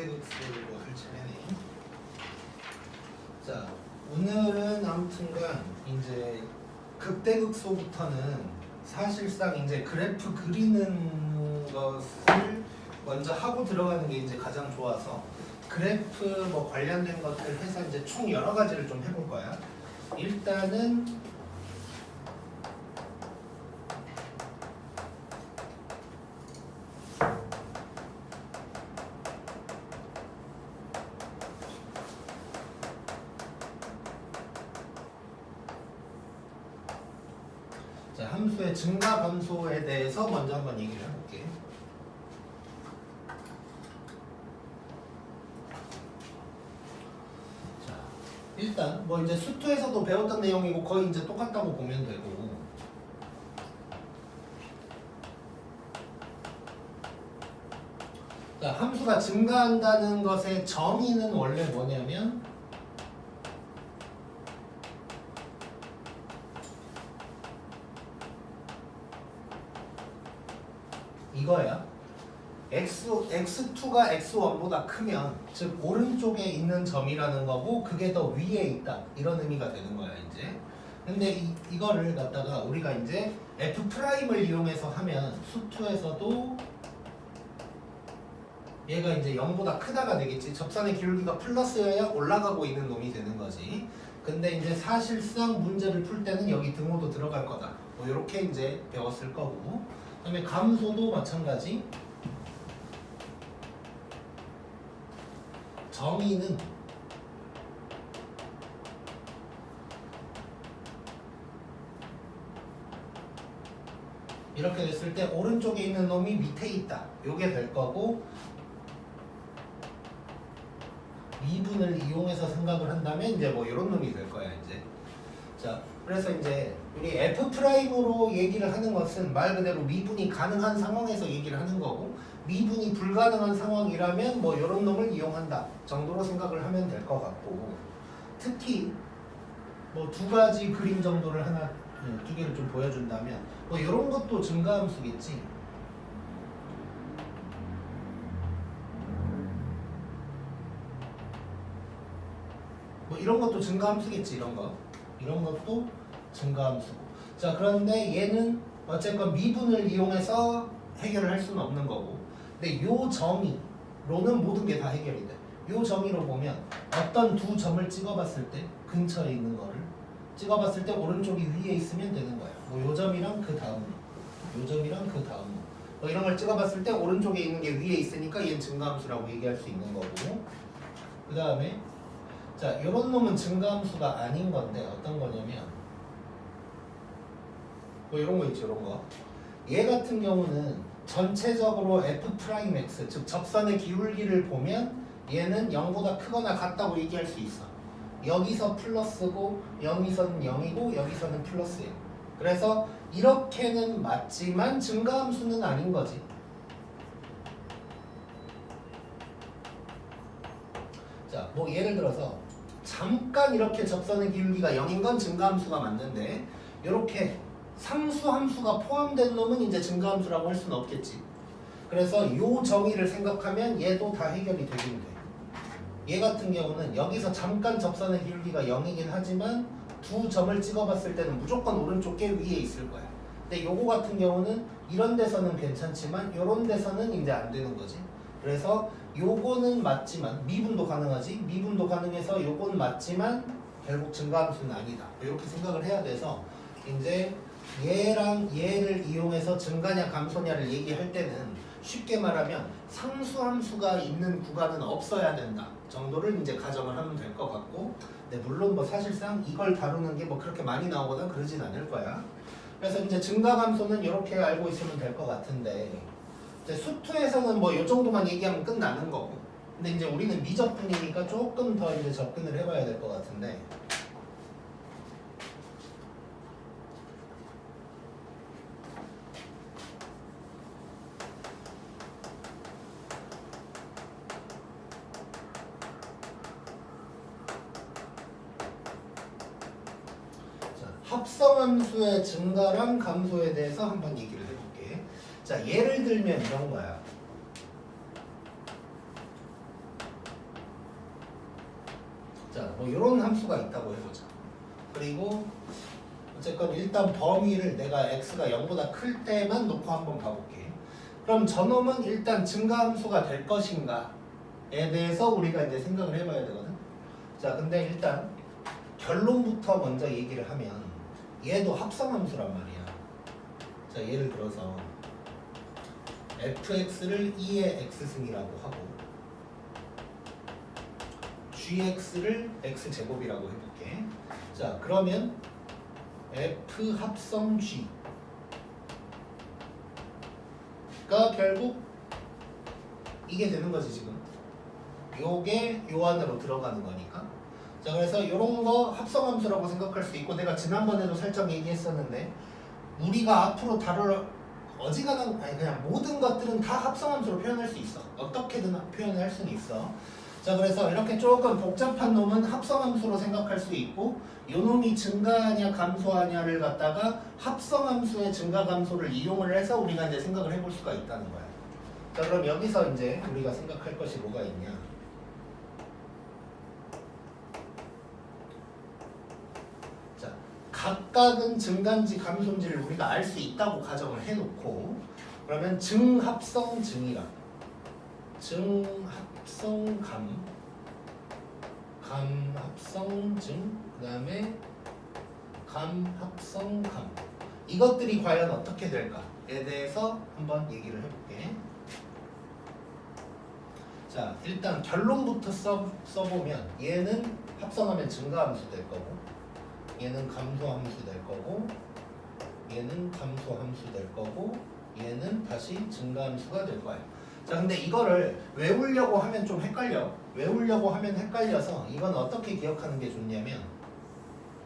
극대극소로 할 차례네. 자, 오늘은 아무튼간 이제 극대극소부터는 사실상 이제 그래프 그리는 것을 먼저 하고 들어가는 게 이제 가장 좋아서 그래프 뭐 관련된 것들 해서 이제 총 여러 가지를 좀 해볼 거야. 일단은 자, 함수의 증가 감소에 대해서 먼저 한번 얘기를 해볼게. 자, 일단 뭐 이제 수투에서도 배웠던 내용이고 거의 이제 똑같다고 보면 되고. 자, 함수가 증가한다는 것의 정의는 원래 뭐냐면 이거야. x2가 x1보다 크면 즉 오른쪽에 있는 점이라는 거고 그게 더 위에 있다 이런 의미가 되는 거야 이제. 근데 이거를 갖다가 우리가 이제 f'을 이용해서 하면 수투에서도 얘가 이제 0보다 크다가 되겠지. 접선의 기울기가 플러스여야 올라가고 있는 놈이 되는 거지. 근데 이제 사실상 문제를 풀 때는 여기 등호도 들어갈 거다. 뭐 이렇게 이제 배웠을 거고. 그다음에 감소도 마찬가지. 정의는 이렇게 됐을 때 오른쪽에 있는 놈이 밑에 있다. 요게 될 거고 미분을 이용해서 생각을 한다면 이제 뭐 이런 놈이 될 거야 이제. 자, 그래서 이제 우리 F'으로 얘기를 하는 것은 말 그대로 미분이 가능한 상황에서 얘기를 하는 거고 미분이 불가능한 상황이라면 뭐 이런 놈을 이용한다 정도로 생각을 하면 될 것 같고 특히 뭐 두 가지 그림 정도를 하나 두 개를 좀 보여준다면 뭐 이런 것도 증가함수겠지. 뭐 이런 것도 증가함수겠지. 이런 것도 증가함수고. 자, 그런데 얘는 어쨌건 미분을 이용해서 해결을 할 수는 없는 거고. 근데 요 정의로는 모든 게 다 해결이 돼. 요 정의로 보면 어떤 두 점을 찍어봤을 때 근처에 있는 거를 찍어봤을 때 오른쪽이 위에 있으면 되는 거야. 뭐 요 점이랑 그 다음 요 점이랑 그 다음 뭐 이런 걸 찍어봤을 때 오른쪽에 있는 게 위에 있으니까 얘는 증가함수라고 얘기할 수 있는 거고. 그 다음에 자, 요런 놈은 증가함수가 아닌 건데 어떤 거냐면 뭐 이런 거 있죠, 이런 거. 얘 같은 경우는 전체적으로 f'x 즉 접선의 기울기를 보면 얘는 0보다 크거나 같다고 얘기할 수 있어. 여기서 플러스고 여기서는 0이고 여기서는 플러스예요. 그래서 이렇게는 맞지만 증가함수는 아닌 거지. 자, 뭐 예를 들어서 잠깐 이렇게 접선의 기울기가 0인 건 증가함수가 맞는데 이렇게 상수함수가 포함된 놈은 이제 증가함수라고 할 수는 없겠지. 그래서 이 정의를 생각하면 얘도 다 해결이 되긴 돼. 얘 같은 경우는 여기서 잠깐 접선의 기울기가 0이긴 하지만 두 점을 찍어봤을 때는 무조건 오른쪽 꽤 위에 있을 거야. 근데 요거 같은 경우는 이런 데서는 괜찮지만 요런 데서는 이제 안 되는 거지. 그래서 요거는 맞지만 미분도 가능하지. 미분도 가능해서 요건 맞지만 결국 증가함수는 아니다. 이렇게 생각을 해야 돼서 이제 얘랑 얘를 이용해서 증가냐 감소냐를 얘기할 때는 쉽게 말하면 상수함수가 있는 구간은 없어야 된다 정도를 이제 가정을 하면 될 것 같고, 근데 물론 뭐 사실상 이걸 다루는 게 뭐 그렇게 많이 나오거나 그러진 않을 거야. 그래서 이제 증가 감소는 이렇게 알고 있으면 될 것 같은데 이제 수투에서는 뭐 이 정도만 얘기하면 끝나는 거고, 근데 이제 우리는 미적분이니까 조금 더 이제 접근을 해봐야 될 것 같은데. 합성함수의 증가랑 감소에 대해서 한번 얘기를 해볼게. 자, 예를 들면 이런 거야. 뭐 이런 함수가 있다고 해보자. 그리고 어쨌건 일단 범위를 내가 x가 0보다 클 때만 놓고 한번 봐볼게. 그럼 저놈은 일단 증가함수가 될 것인가에 대해서 우리가 이제 생각을 해봐야 되거든. 자, 근데 일단 결론부터 먼저 얘기를 하면 얘도 합성함수란 말이야. 자, 예를 들어서 fx를 2의 x승이라고 하고 gx를 x제곱이라고 해볼게. 자, 그러면 f 합성 g가 결국 이게 되는 거지 지금. 요게 요 안으로 들어가는 거니까. 자, 그래서 요런 거 합성함수라고 생각할 수 있고, 내가 지난번에도 살짝 얘기했었는데 우리가 앞으로 다룰 어지간한 아니 그냥 모든 것들은 다 합성함수로 표현할 수 있어. 어떻게든 표현을 할 수는 있어. 자, 그래서 이렇게 조금 복잡한 놈은 합성함수로 생각할 수 있고, 요 놈이 증가하냐 감소하냐를 갖다가 합성함수의 증가감소를 이용을 해서 우리가 이제 생각을 해볼 수가 있다는 거야. 자, 그럼 여기서 이제 우리가 생각할 것이 뭐가 있냐? 자, 각각은 증가인지 감소인지를 우리가 알 수 있다고 가정을 해놓고, 그러면 증합성 증이랑 증합성 감합성 증, 그 다음에 감합성 감, 이것들이 과연 어떻게 될까에 대해서 한번 얘기를 해볼게. 자, 일단 결론부터 써보면 얘는 합성하면 증가함수 될 거고, 얘는 감소함수 될 거고, 얘는 감소함수 될 거고, 얘는 다시 증가함수가 될 거야. 자, 근데 이거를 외우려고 하면 좀 헷갈려. 외우려고 하면 헷갈려서 이건 어떻게 기억하는 게 좋냐면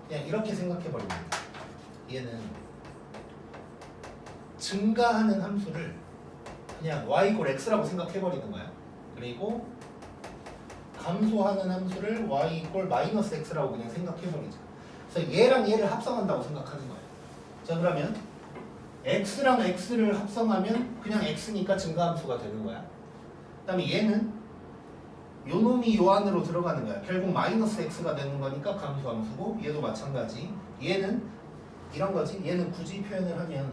그냥 이렇게 생각해버리면 돼. 얘는 증가하는 함수를 그냥 y = x라고 생각해버리는 거야. 그리고 감소하는 함수를 y = -x라고 그냥 생각해버리자. 그래서 얘랑 얘를 합성한다고 생각하는 거야. 자, 그러면 x랑 x를 합성하면 그냥 x니까 증가함수가 되는 거야. 그 다음에 얘는 요 놈이 요 안으로 들어가는 거야. 결국 -x가 되는 거니까 감소함수고, 얘도 마찬가지. 얘는 이런 거지. 얘는 굳이 표현을 하면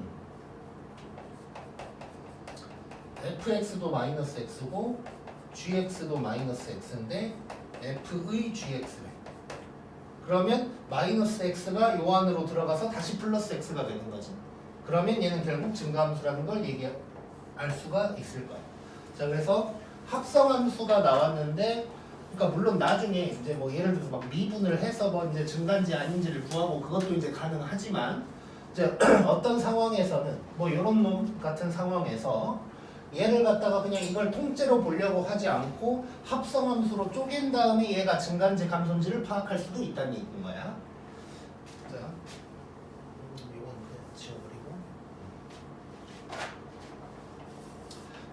fx도 -x고 gx도 -x인데 f의 gx래. 그러면 -x가 요 안으로 들어가서 다시 +x가 되는 거지. 그러면 얘는 결국 증가함수라는 걸 얘기할 수가 있을 거야. 자, 그래서 합성함수가 나왔는데, 그러니까 물론 나중에 이제 뭐 예를 들어서 막 미분을 해서 뭐 이제 증가인지 아닌지를 구하고 그것도 이제 가능하지만, 이제 어떤 상황에서는 뭐 이런 놈 같은 상황에서 얘를 갖다가 그냥 이걸 통째로 보려고 하지 않고 합성함수로 쪼갠 다음에 얘가 증가인지 감소인지를 파악할 수도 있다는 얘기인 거야. 자, 이건 그냥 지워버리고.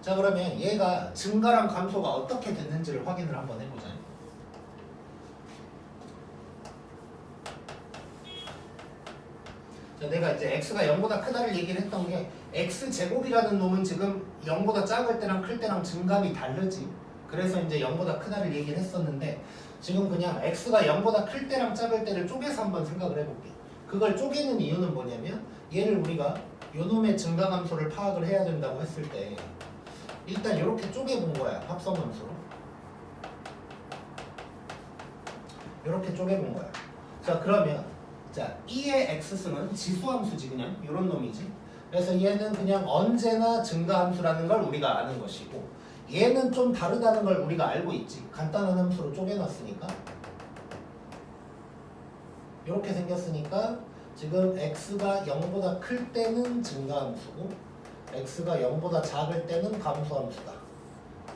자, 그러면 얘가 증가랑 감소가 어떻게 됐는지를 확인을 한번 해보자. 자, 내가 이제 x가 0보다 크다를 얘기를 했던 게, x제곱이라는 놈은 지금 0보다 작을 때랑 클 때랑 증감이 다르지. 그래서 이제 0보다 크다를 얘기를 했었는데, 지금 그냥 x가 0보다 클 때랑 작을 때를 쪼개서 한번 생각을 해볼게. 그걸 쪼개는 이유는 뭐냐면, 얘를 우리가 요 놈의 증가감소를 파악을 해야 된다고 했을 때 일단 이렇게 쪼개본 거야. 합성함수로 이렇게 쪼개본 거야. 자, 그러면 자, 2의 x승은 지수함수지. 그냥 이런 놈이지. 그래서 얘는 그냥 언제나 증가함수라는 걸 우리가 아는 것이고, 얘는 좀 다르다는 걸 우리가 알고 있지. 간단한 함수로 쪼개놨으니까. 이렇게 생겼으니까 지금 x가 0보다 클 때는 증가함수고 x가 0보다 작을 때는 감소함수다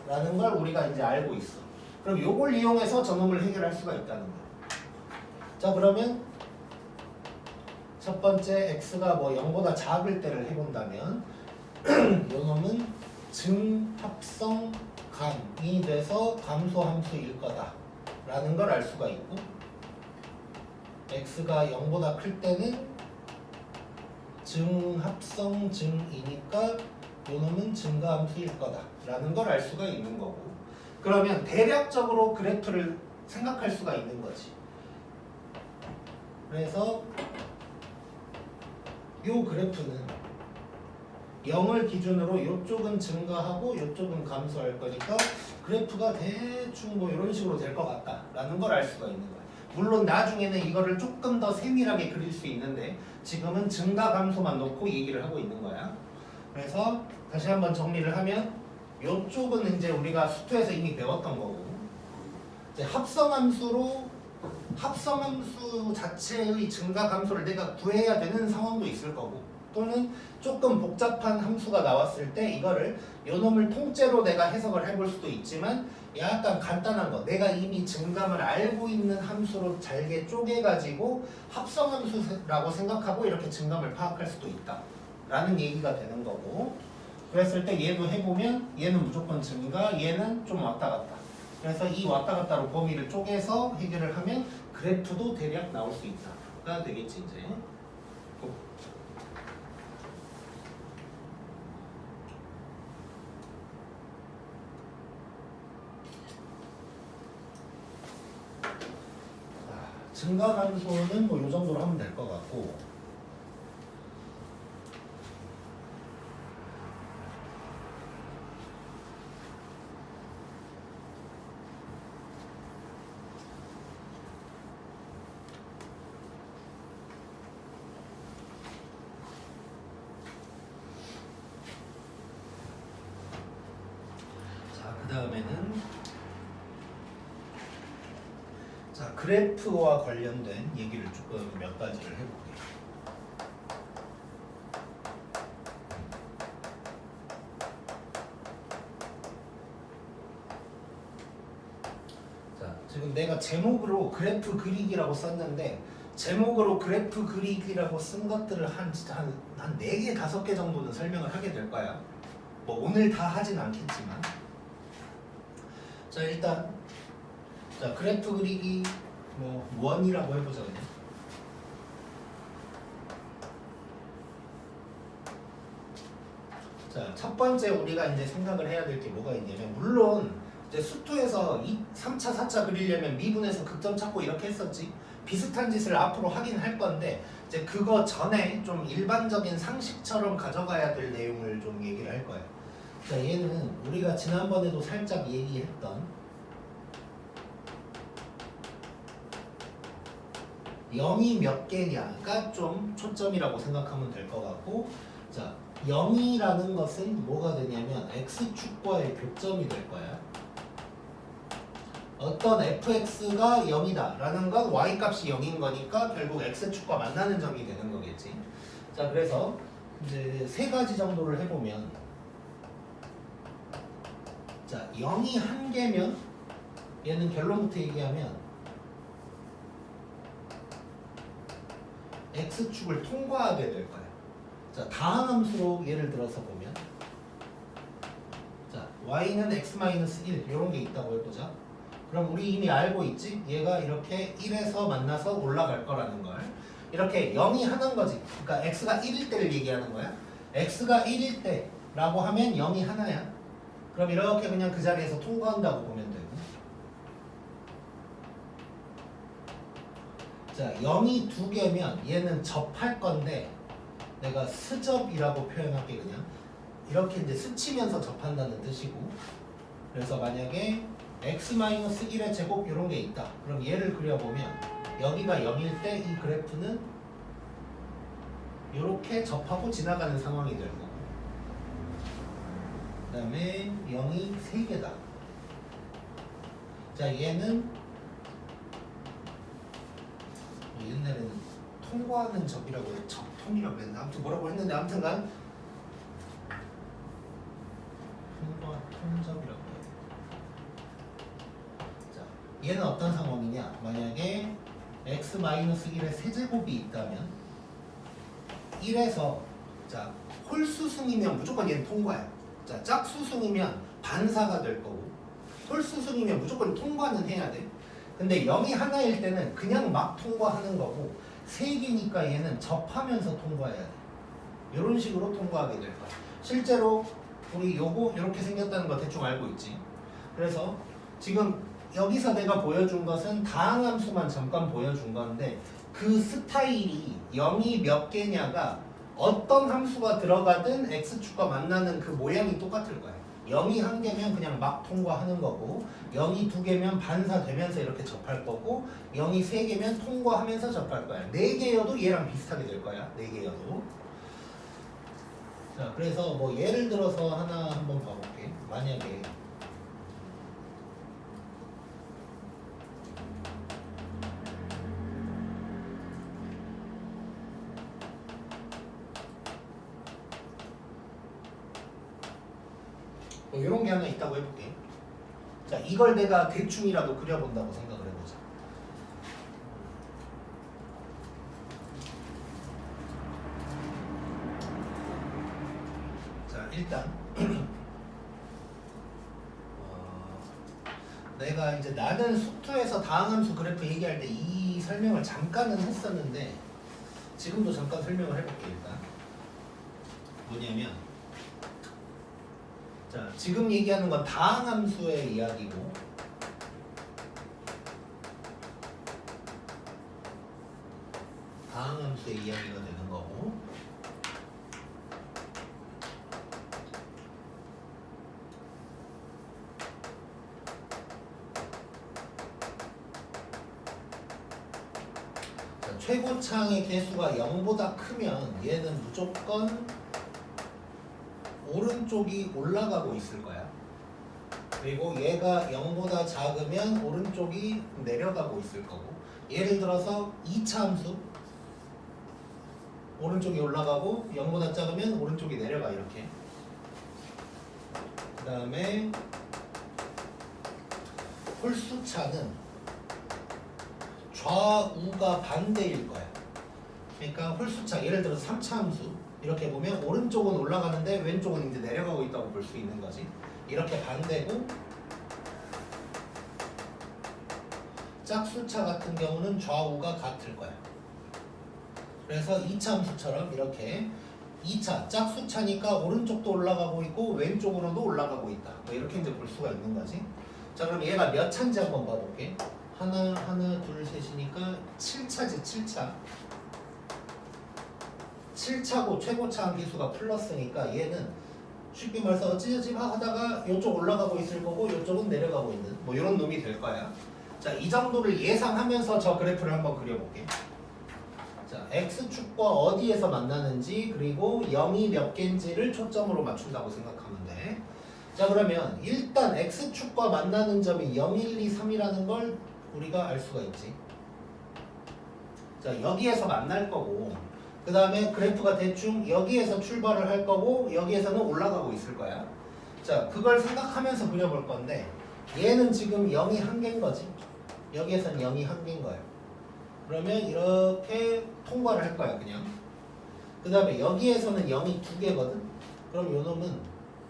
라는 걸 우리가 이제 알고 있어. 그럼 요걸 이용해서 저놈을 해결할 수가 있다는 거야. 자, 그러면 첫 번째 x가 뭐 0보다 작을 때를 해본다면 요 놈은 증합성 감이 돼서 감소함수일 거다 라는 걸 알 수가 있고, x가 0보다 클 때는 증합성 증이니까 요 놈은 증가함수일 거다 라는 걸 알 수가 있는 거고, 그러면 대략적으로 그래프를 생각할 수가 있는 거지. 그래서 요 그래프는 0을 기준으로 이쪽은 증가하고 이쪽은 감소할 거니까 그래프가 대충 뭐 이런 식으로 될 것 같다라는 걸 알 수가 있는 거야. 물론 나중에는 이거를 조금 더 세밀하게 그릴 수 있는데 지금은 증가 감소만 놓고 얘기를 하고 있는 거야. 그래서 다시 한번 정리를 하면 이쪽은 이제 우리가 수투에서 이미 배웠던 거고 이제 합성함수 자체의 증가 감소를 내가 구해야 되는 상황도 있을 거고 또는 조금 복잡한 함수가 나왔을 때 이거를 요놈을 통째로 내가 해석을 해볼 수도 있지만 약간 간단한 거 내가 이미 증감을 알고 있는 함수로 잘게 쪼개가지고 합성함수라고 생각하고 이렇게 증감을 파악할 수도 있다 라는 얘기가 되는 거고 그랬을 때 얘도 해보면 얘는 무조건 증가 얘는 좀 왔다 갔다 그래서 이 왔다 갔다로 범위를 쪼개서 해결을 하면 그래프도 대략 나올 수 있다가 되겠지 이제. 증가 감소는 뭐 이 정도로 하면 될 것 같고 자, 그 다음에는 자, 그래프와 관련된 얘기를 조금 몇 가지를 해볼게요. 자, 지금 내가 제목으로 그래프 그리기라고 썼는데 제목으로 그래프 그리기라고 쓴 것들을 한 4개, 5개 정도는 설명을 하게 될 거야. 뭐 오늘 다 하진 않겠지만 자, 일단 자, 그래프 그리기 뭐 원이라고 해보자 그냥. 자, 첫 번째 우리가 이제 생각을 해야 될 게 뭐가 있냐면 물론 이제 수투에서 3차, 4차 그리려면 미분에서 극점 찾고 이렇게 했었지. 비슷한 짓을 앞으로 하긴 할 건데 이제 그거 전에 좀 일반적인 상식처럼 가져가야 될 내용을 좀 얘기를 할 거예요. 자, 얘는 우리가 지난번에도 살짝 얘기했던 0이 몇 개냐가 좀 초점이라고 생각하면 될 것 같고 자 0이라는 것은 뭐가 되냐면 x축과의 교점이 될 거야. 어떤 fx가 0이다 라는 건 y값이 0인 거니까 결국 x축과 만나는 점이 되는 거겠지. 자 그래서 이제 3가지 정도를 해보면 자 0이 1개면 얘는 결론부터 얘기하면 x축을 통과하게 될 거예요. 자, 다항함수로 예를 들어서 보면 자, y는 x-1 이런 게 있다고 해보자. 그럼 우리 이미 알고 있지? 얘가 이렇게 1에서 만나서 올라갈 거라는 걸. 이렇게 0이 하나인 거지. 그러니까 x가 1일 때를 얘기하는 거야. x가 1일 때라고 하면 0이 하나야. 그럼 이렇게 그냥 그 자리에서 통과한다고 보면 되고 자, 0이 2개면 얘는 접할 건데 내가 스접이라고 표현할게 그냥 이렇게 이제 스치면서 접한다는 뜻이고 그래서 만약에 x-1의 제곱 이런 게 있다. 그럼 얘를 그려보면 여기가 0일 때 이 그래프는 이렇게 접하고 지나가는 상황이 될 거고 그 다음에 0이 3개다. 자, 얘는 옛날에는 통과하는 접이라고 해서 접통이라고 했나? 아무튼 뭐라고 했는데 아무튼간 통접이라고 해요. 자, 얘는 어떤 상황이냐? 만약에 x-1의 세제곱이 있다면 1에서 자 홀수승이면 무조건 얘는 통과야. 자, 짝수승이면 반사가 될 거고 홀수승이면 무조건 통과는 해야 돼. 근데 0이 하나일 때는 그냥 막 통과하는 거고 3개니까 얘는 접하면서 통과해야 돼. 이런 식으로 통과하게 될 거야. 실제로 우리 요거 이렇게 생겼다는 거 대충 알고 있지. 그래서 지금 여기서 내가 보여준 것은 다항함수만 잠깐 보여준 건데 그 스타일이 0이 몇 개냐가 어떤 함수가 들어가든 x축과 만나는 그 모양이 똑같을 거야. 0이 한 개면 그냥 막 통과하는 거고 0이 두 개면 반사되면서 이렇게 접할 거고 0이 세 개면 통과하면서 접할 거야. 네 개여도 얘랑 비슷하게 될 거야. 네 개여도. 자, 그래서 뭐 예를 들어서 하나 한번 봐볼게. 만약에 뭐 이런 게 하나 있다고 해볼게. 자, 이걸 내가 대충이라도 그려본다고 생각을 해보자. 자, 일단 내가 이제 나는 숙투에서 다항함수 그래프 얘기할 때 이 설명을 잠깐은 했었는데 지금도 잠깐 설명을 해볼게. 일단 뭐냐면, 자, 지금 얘기하는 건 다항함수의 이야기고 다항함수의 이야기가 되는 거고, 자, 최고창의 개수가 0보다 크면 얘는 무조건 오른쪽이 올라가고 있을 거야. 그리고 얘가 0보다 작으면 오른쪽이 내려가고 있을 거고, 예를 들어서 2차 함수 오른쪽이 올라가고 0보다 작으면 오른쪽이 내려가. 이렇게. 그 다음에 홀수차는 좌우가 반대일 거야. 그러니까 홀수차, 예를 들어서 3차 함수 이렇게 보면 오른쪽은 올라가는데 왼쪽은 이제 내려가고 있다고 볼 수 있는 거지. 이렇게 반대고, 짝수차 같은 경우는 좌우가 같을 거야. 그래서 2차 함수처럼 이렇게 2차 짝수차니까 오른쪽도 올라가고 있고 왼쪽으로도 올라가고 있다. 뭐 이렇게 이제 볼 수가 있는 거지. 자, 그럼 얘가 몇 차인지 한번 봐볼게. 하나, 둘, 셋이니까 7차지. 7차. 7차고 최고차 함기수가 플러스니까 얘는 쉽게 말해서 어찌저찌 막 하다가 이쪽 올라가고 있을 거고 이쪽은 내려가고 있는 뭐 이런 놈이 될 거야. 자, 이 정도를 예상하면서 저 그래프를 한번 그려볼게. 자, x축과 어디에서 만나는지 그리고 0이 몇 개인지를 초점으로 맞춘다고 생각하면 돼. 자, 그러면 일단 x축과 만나는 점이 0, 1, 2, 3이라는 걸 우리가 알 수가 있지. 자, 여기에서 만날 거고, 그 다음에 그래프가 대충 여기에서 출발을 할 거고 여기에서는 올라가고 있을 거야. 자, 그걸 생각하면서 그려볼 건데 얘는 지금 0이 한 개인 거지. 여기에서는 0이 한 개인 거야. 그러면 이렇게 통과를 할 거야 그냥. 그 다음에 여기에서는 0이 두 개거든. 그럼 요 놈은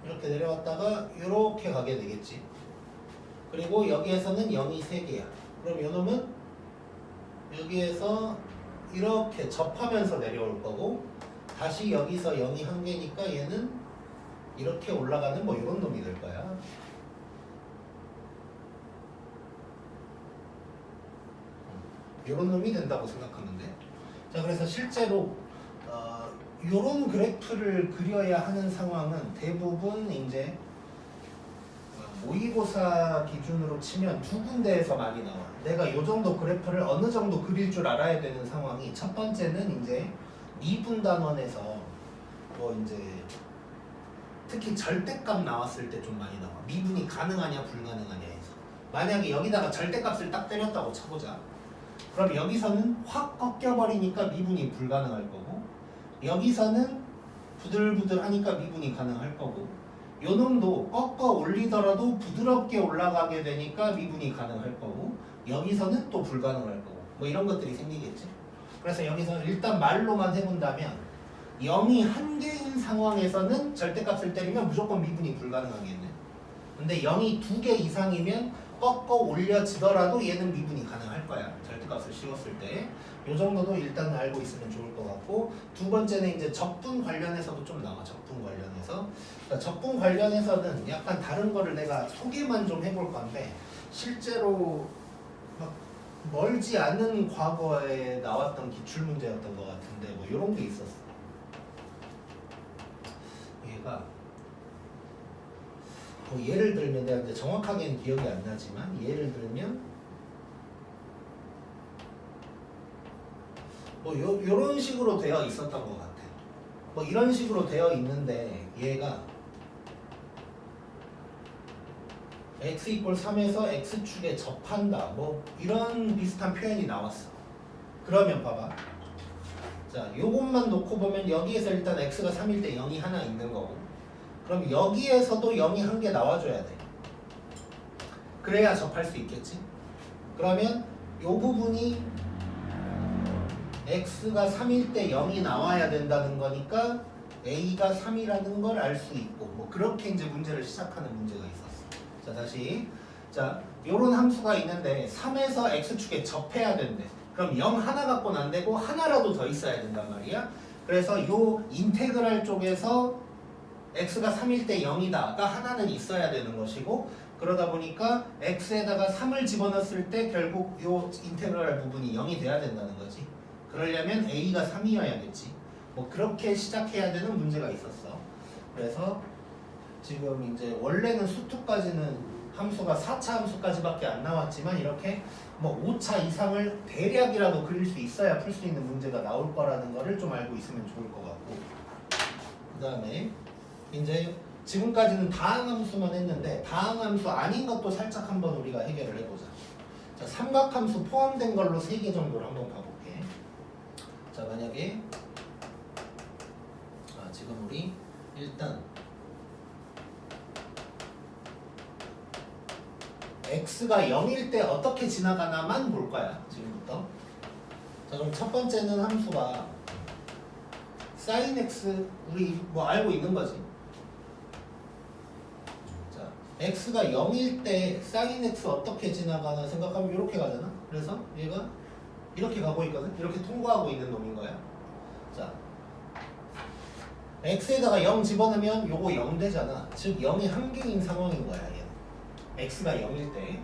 이렇게 내려왔다가 이렇게 가게 되겠지. 그리고 여기에서는 0이 세 개야. 그럼 요 놈은 여기에서 이렇게 접하면서 내려올 거고, 다시 여기서 0이 한 개니까 얘는 이렇게 올라가는 뭐 이런 놈이 될 거야. 이런 놈이 된다고 생각하면 돼. 자, 그래서 실제로 이런 그래프를 그려야 하는 상황은 대부분 이제 모의고사 기준으로 치면 두 군데에서 많이 나와. 내가 이 정도 그래프를 어느 정도 그릴 줄 알아야 되는 상황이, 첫 번째는 이제 미분단원에서 뭐 이제 특히 절대값 나왔을 때 좀 많이 나와. 미분이 가능하냐 불가능하냐 해서. 만약에 여기다가 절대값을 딱 때렸다고 쳐보자. 그럼 여기서는 확 꺾여버리니까 미분이 불가능할 거고, 여기서는 부들부들하니까 미분이 가능할 거고, 요 놈도 꺾어 올리더라도 부드럽게 올라가게 되니까 미분이 가능할 거고, 여기서는 또 불가능할 거고, 뭐 이런 것들이 생기겠지. 그래서 여기서 일단 말로만 해본다면 0이 한 개인 상황에서는 절대값을 때리면 무조건 미분이 불가능하겠네. 근데 0이 두 개 이상이면 꺾어 올려지더라도 얘는 미분이 가능할 거야. 절대값을 씌웠을 때. 요 정도도 일단 알고 있으면 좋을 것 같고, 두 번째는 이제 적분 관련해서도 좀 나와. 적분 관련해서. 그러니까 적분 관련해서는 약간 다른 거를 내가 소개만 좀 해볼 건데, 실제로 막 멀지 않은 과거에 나왔던 기출문제였던 것 같은데 뭐 이런 게 있었어. 얘가 뭐 예를 들면 내가 이제 정확하게는 기억이 안 나지만 예를 들면 뭐 요런 식으로 되어 있었던 것 같아. 뭐 이런 식으로 되어 있는데 얘가 x = 3에서 x축에 접한다 뭐 이런 비슷한 표현이 나왔어. 그러면 봐봐. 자, 요것만 놓고 보면 여기에서 일단 x가 3일 때 0이 하나 있는 거고 그럼 여기에서도 0이 한 개 나와줘야 돼. 그래야 접할 수 있겠지. 그러면 요 부분이 x가 3일 때 0이 나와야 된다는 거니까 a가 3이라는 걸 알 수 있고 뭐 그렇게 이제 문제를 시작하는 문제가 있었어. 자, 다시. 자, 요런 함수가 있는데 3에서 x축에 접해야 된대. 그럼 0 하나 갖고는 안 되고 하나라도 더 있어야 된단 말이야. 그래서 요 인테그랄 쪽에서 x가 3일 때 0이다가 하나는 있어야 되는 것이고 그러다 보니까 x에다가 3을 집어넣었을 때 결국 요 인테그랄 부분이 0이 돼야 된다는 거지. 그러려면 a가 3이어야겠지. 뭐 그렇게 시작해야 되는 문제가 있었어. 그래서 지금 이제 원래는 수투까지는 함수가 4차 함수까지밖에 안 나왔지만 이렇게 뭐 5차 이상을 대략이라도 그릴 수 있어야 풀 수 있는 문제가 나올 거라는 거를 좀 알고 있으면 좋을 것 같고 그 다음에 이제 지금까지는 다항함수만 했는데 다항함수 아닌 것도 살짝 한번 우리가 해결을 해보자. 자, 삼각함수 포함된 걸로 3개 정도를 한번 봐볼게. 자, 만약에 지금 우리 일단 x가 0일 때 어떻게 지나가나만 볼 거야 지금부터. 자, 그럼 첫 번째는 함수가 sin x 우리 뭐 알고 있는 거지. 자, x가 0일 때 sin x 어떻게 지나가나 생각하면 이렇게 가잖아. 그래서 얘가 이렇게 가고 있거든. 이렇게 통과하고 있는 놈인 거야. 자, x에다가 0 집어넣으면 요거 0 되잖아. 즉 0이 한 개인 상황인 거야 얘는. x가 0일 때.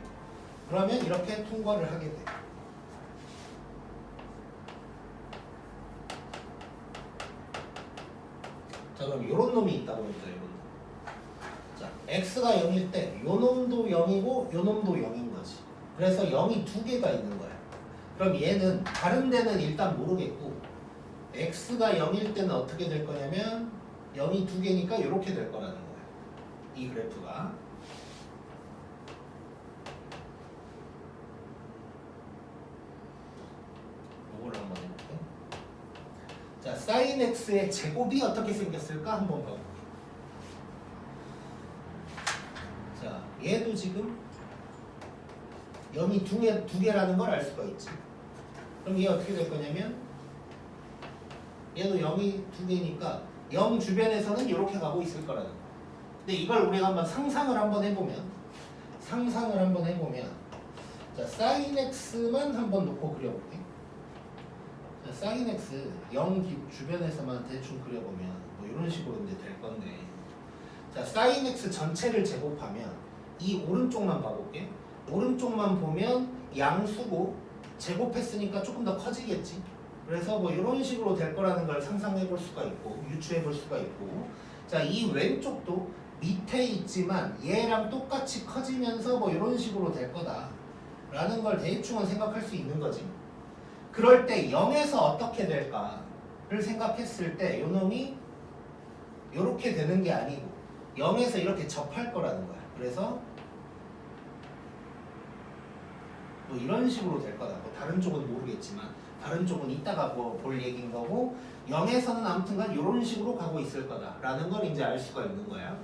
그러면 이렇게 통과를 하게 돼. 자, 그럼 요런 놈이 있다고 했죠. 요런 놈. 자, x가 0일 때 요 놈도 0이고 요 놈도 0인 거지. 그래서 0이 두 개가 있는 거야. 그럼 얘는 다른 데는 일단 모르겠고 x가 0일 때는 어떻게 될 거냐면 0이 두 개니까 이렇게 될 거라는 거야. 이 그래프가. 요걸 한번 해볼게. 자, sin x의 제곱이 어떻게 생겼을까 한번 봐볼게. 자, 얘도 지금 0이 두 개라는 걸 알 수가 있지. 그럼 얘 어떻게 될 거냐면 얘도 0이 두 개니까 0 주변에서는 이렇게 가고 있을 거라는 거야. 근데 이걸 우리가 한번 상상을 한번 해보면 자, sin x만 한번 놓고 그려볼게. 자, sin x 0 주변에서만 대충 그려보면 뭐 이런 식으로 이제 될 건데 자, sin x 전체를 제곱하면 이 오른쪽만 봐볼게. 오른쪽만 보면 양수고 제곱했으니까 조금 더 커지겠지. 그래서 뭐 이런 식으로 될 거라는 걸 상상해 볼 수가 있고 유추해 볼 수가 있고 자, 이 왼쪽도 밑에 있지만 얘랑 똑같이 커지면서 뭐 이런 식으로 될 거다 라는 걸 대충은 생각할 수 있는 거지. 그럴 때 0에서 어떻게 될까를 생각했을 때 요놈이 이렇게 되는 게 아니고 0에서 이렇게 접할 거라는 거야. 그래서 뭐 이런 식으로 될 거다. 뭐 다른 쪽은 모르겠지만 다른 쪽은 이따가 뭐 볼 얘기인 거고 0에서는 아무튼간 이런 식으로 가고 있을 거다라는 걸 이제 알 수가 있는 거야.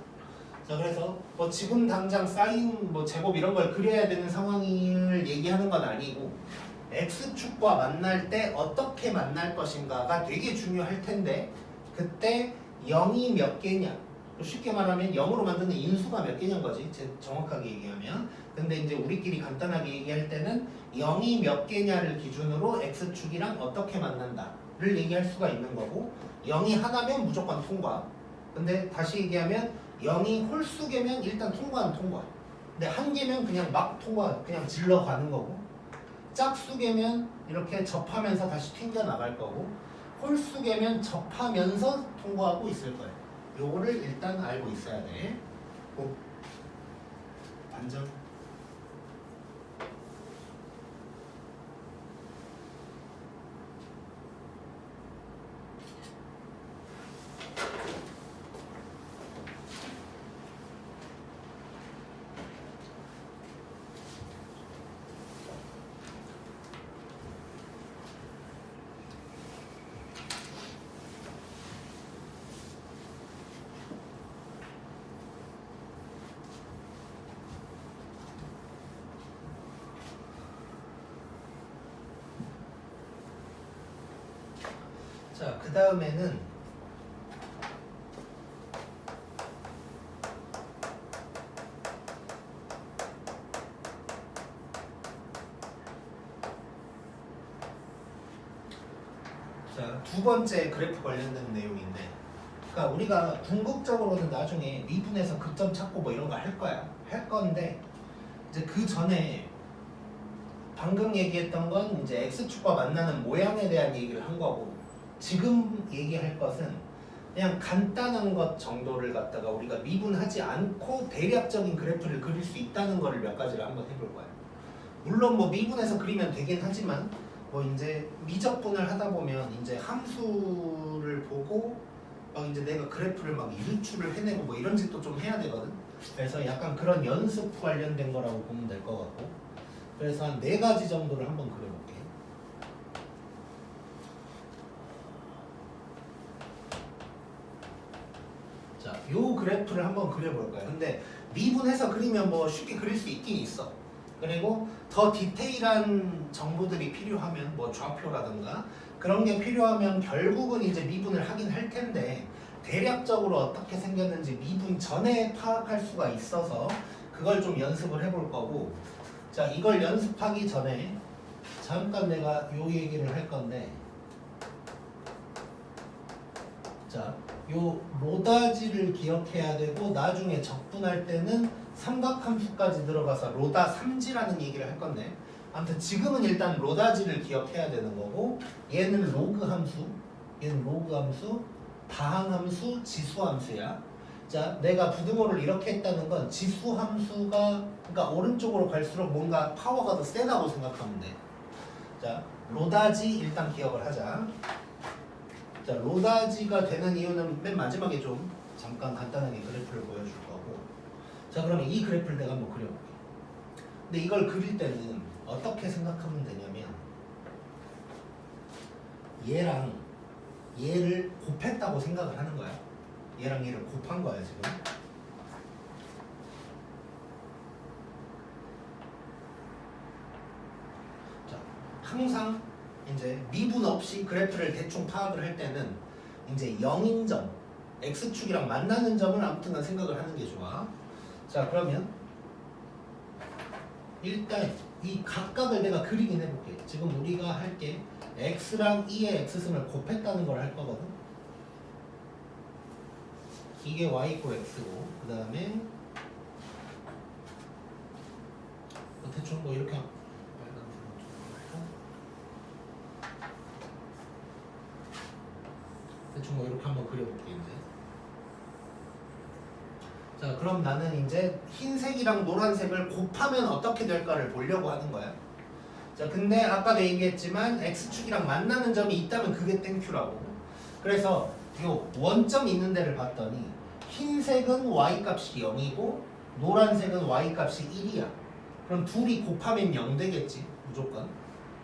자, 그래서 뭐 지금 당장 사인 뭐 제곱 이런 걸 그려야 되는 상황을 얘기하는 건 아니고 x축과 만날 때 어떻게 만날 것인가가 되게 중요할 텐데 그때 0이 몇 개냐 쉽게 말하면 0으로 만드는 인수가 몇 개냐인 거지 정확하게 얘기하면. 근데 이제 우리끼리 간단하게 얘기할 때는 0이 몇 개냐를 기준으로 x축이랑 어떻게 만난다를 얘기할 수가 있는 거고 0이 하나면 무조건 통과. 근데 다시 얘기하면 0이 홀수개면 일단 통과는 통과. 근데 한 개면 그냥 막 통과 그냥 질러 가는 거고 짝수개면 이렇게 접하면서 다시 튕겨 나갈 거고 홀수개면 접하면서 통과하고 있을 거예요. 요거를 일단 알고 있어야 돼. 반전. 자, 그 다음에는 자, 두 번째 그래프 관련된 내용인데 그러니까 우리가 궁극적으로는 나중에 미분에서 극점 찾고 뭐 이런 거 할 거야. 할 건데 이제 그 전에 방금 얘기했던 건 이제 X축과 만나는 모양에 대한 얘기를 한 거고 지금 얘기할 것은 그냥 간단한 것 정도를 갖다가 우리가 미분하지 않고 대략적인 그래프를 그릴 수 있다는 거를 몇 가지를 한번 해볼 거예요. 물론 뭐 미분해서 그리면 되긴 하지만 뭐 이제 미적분을 하다 보면 이제 함수를 보고 막 이제 내가 그래프를 막 유추를 해내고 뭐 이런 짓도 좀 해야 되거든. 그래서 약간 그런 연습 관련된 거라고 보면 될 것 같고 그래서 한 4가지 정도를 한번 그려볼게. 자, 요 그래프를 한번 그려볼 거예요. 근데 미분해서 그리면 뭐 쉽게 그릴 수 있긴 있어. 그리고 더 디테일한 정보들이 필요하면 뭐 좌표라든가 그런 게 필요하면 결국은 이제 미분을 하긴 할 텐데 대략적으로 어떻게 생겼는지 미분 전에 파악할 수가 있어서 그걸 좀 연습을 해볼 거고 자, 이걸 연습하기 전에 잠깐 내가 요 얘기를 할 건데 자, 요 로다지를 기억해야 되고 나중에 적분할 때는 삼각함수까지 들어가서 로다 3지라는 얘기를 할 건데 아무튼 지금은 일단 로다지를 기억해야 되는 거고 얘는 로그 함수, 얘는 로그 함수, 다항함수, 지수함수야. 자, 내가 부등호를 이렇게 했다는 건 지수함수가 그러니까 오른쪽으로 갈수록 뭔가 파워가 더 세다고 생각하면 돼. 자, 로다지 일단 기억을 하자. 자, 로다지가 되는 이유는 맨 마지막에 좀 잠깐 간단하게 그래프를 보여줄 거고 자, 그러면 이 그래프를 내가 한번 그려볼게. 근데 이걸 그릴 때는 어떻게 생각하면 되냐면 얘랑 얘를 곱했다고 생각을 하는 거야. 얘랑 얘를 곱한 거야 지금. 자, 항상 이제 미분 없이 그래프를 대충 파악을 할 때는 이제 0인 점, x축이랑 만나는 점을 아무튼간 생각을 하는 게 좋아. 자, 그러면 일단 이 각각을 내가 그리긴 해볼게. 지금 우리가 할 게 x랑 2의 x승을 곱했다는 걸 할 거거든. 이게 y 있고 x고 그 다음에 대충 뭐 이렇게 대충 뭐 이렇게 한번 그려볼게 이제. 자, 그럼 나는 이제 흰색이랑 노란색을 곱하면 어떻게 될까를 보려고 하는 거야. 자, 근데 아까도 얘기했지만 x축이랑 만나는 점이 있다면 그게 땡큐라고. 그래서 요 원점 있는 데를 봤더니 흰색은 y 값이 0이고 노란색은 y 값이 1이야. 그럼 둘이 곱하면 0 되겠지 무조건.